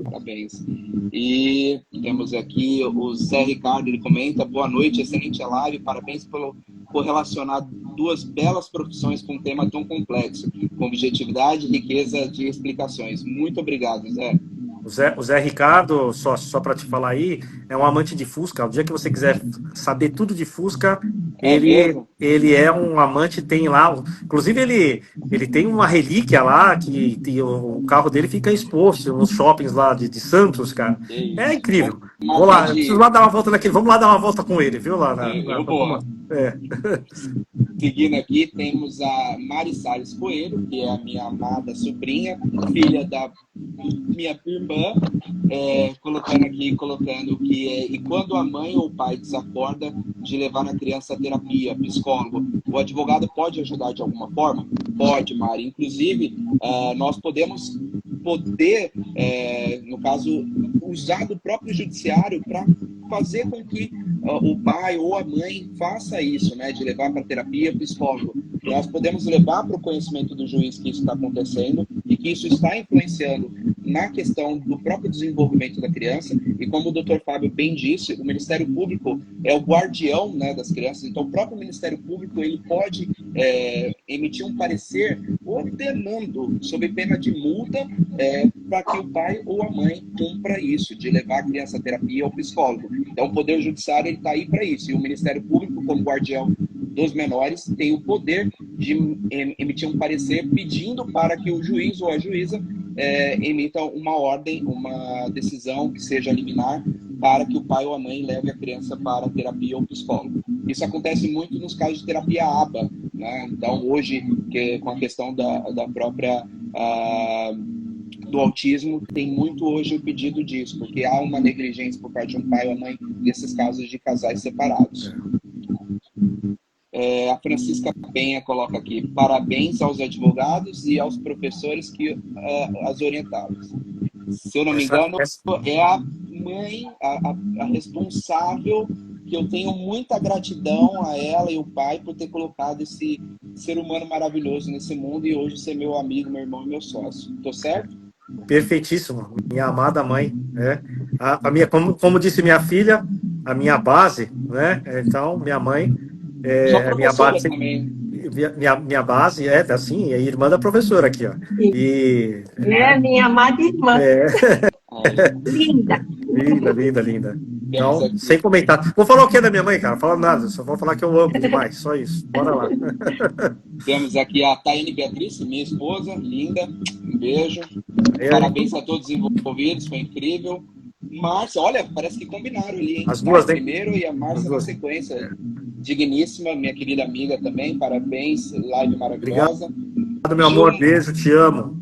Parabéns. E temos aqui o Zé Ricardo, ele comenta: boa noite, excelente a live, parabéns por relacionar duas belas profissões com um tema tão complexo, com objetividade e riqueza de explicações. Muito obrigado, Zé. O Zé Ricardo, só para te falar aí, é um amante de Fusca. O dia que você quiser saber tudo de Fusca, É mesmo? ele é um amante, tem lá. Inclusive, ele tem uma relíquia lá, o carro dele fica exposto nos shoppings lá de Santos, cara. Que É isso. incrível. Vamos Vou lá, marcar eu de preciso ir. lá dar uma volta naquele. Vamos lá dar uma volta com ele, viu? Lá Eu vou. é. Seguindo aqui, temos a Mari Salles Coelho, que é a minha amada sobrinha, filha da minha irmã, colocando que e quando a mãe ou o pai desacorda de levar a criança a terapia, psicólogo, o advogado pode ajudar de alguma forma? Pode, Mari. Inclusive, nós podemos no caso, usar do próprio judiciário para fazer com que o pai ou a mãe faça isso, né, de levar para terapia, psicólogo. Nós podemos levar para o conhecimento do juiz que isso está acontecendo e que isso está influenciando na questão do próprio desenvolvimento da criança. E como o Dr. Fábio bem disse, o Ministério Público é o guardião, né, das crianças. Então, o próprio Ministério Público ele pode emitir um parecer ordenando, sob pena de multa, para que o pai ou a mãe cumpra isso, de levar a criança a terapia ou psicólogo. Então, o Poder Judiciário está aí para isso. E o Ministério Público, como guardião dos menores, tem o poder de emitir um parecer pedindo para que o juiz ou a juíza emita uma ordem, uma decisão que seja liminar para que o pai ou a mãe leve a criança para terapia ou psicólogo. Isso acontece muito nos casos de terapia ABA, né? Então, hoje, com a questão da própria do autismo, tem muito hoje o pedido disso, porque há uma negligência por parte de um pai ou mãe nesses casos de casais separados. A Francisca Penha coloca aqui: parabéns aos advogados e aos professores que as orientaram. Se eu não me engano, é a mãe, a responsável, que eu tenho muita gratidão a ela e o pai por ter colocado esse ser humano maravilhoso nesse mundo e hoje ser meu amigo, meu irmão e meu sócio. Tô certo? Perfeitíssimo, minha amada mãe, né? Como disse minha filha, a minha base, né? Então, minha mãe Sou minha professora base, também. minha base assim, é irmã da professora aqui, ó. Minha amada irmã. Linda. Linda, linda, linda. Temos Então, aqui. sem comentar. Vou falar o que da minha mãe, cara? Fala nada, só vou falar que eu amo demais, só isso. Bora lá. Temos aqui a Tayane Beatriz, minha esposa, linda. Um beijo. Parabéns a todos os envolvidos, foi incrível. Márcia, olha, parece que combinaram ali, hein? As duas, né? Primeiro e a Márcia na sequência. Digníssima, minha querida amiga também, parabéns, live maravilhosa. Obrigado, meu amor, beijo, te amo.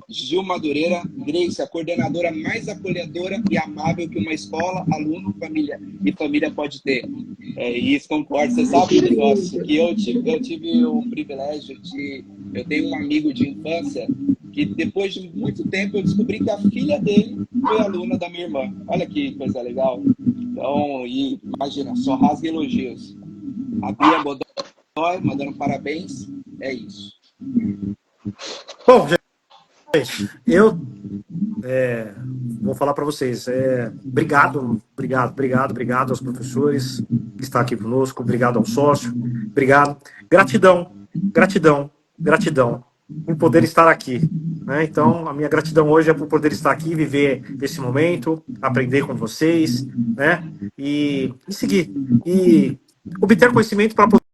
Gil Madureira, Grace, a coordenadora mais acolhedora e amável que uma escola, aluno, família pode ter. Isso, concordo. Você sabe, negócio, que eu tive o privilégio eu tenho um amigo de infância que depois de muito tempo eu descobri que a filha dele foi aluna da minha irmã. Olha que coisa legal. Então, imagina, só rasga elogios. A Bia Godoy mandando parabéns. É isso. Bom, eu vou falar para vocês. Obrigado aos professores que estão aqui conosco. Obrigado ao sócio. Obrigado. Gratidão por poder estar aqui. Né? Então, a minha gratidão hoje é por poder estar aqui, viver esse momento, aprender com vocês, né? E seguir. E obter conhecimento para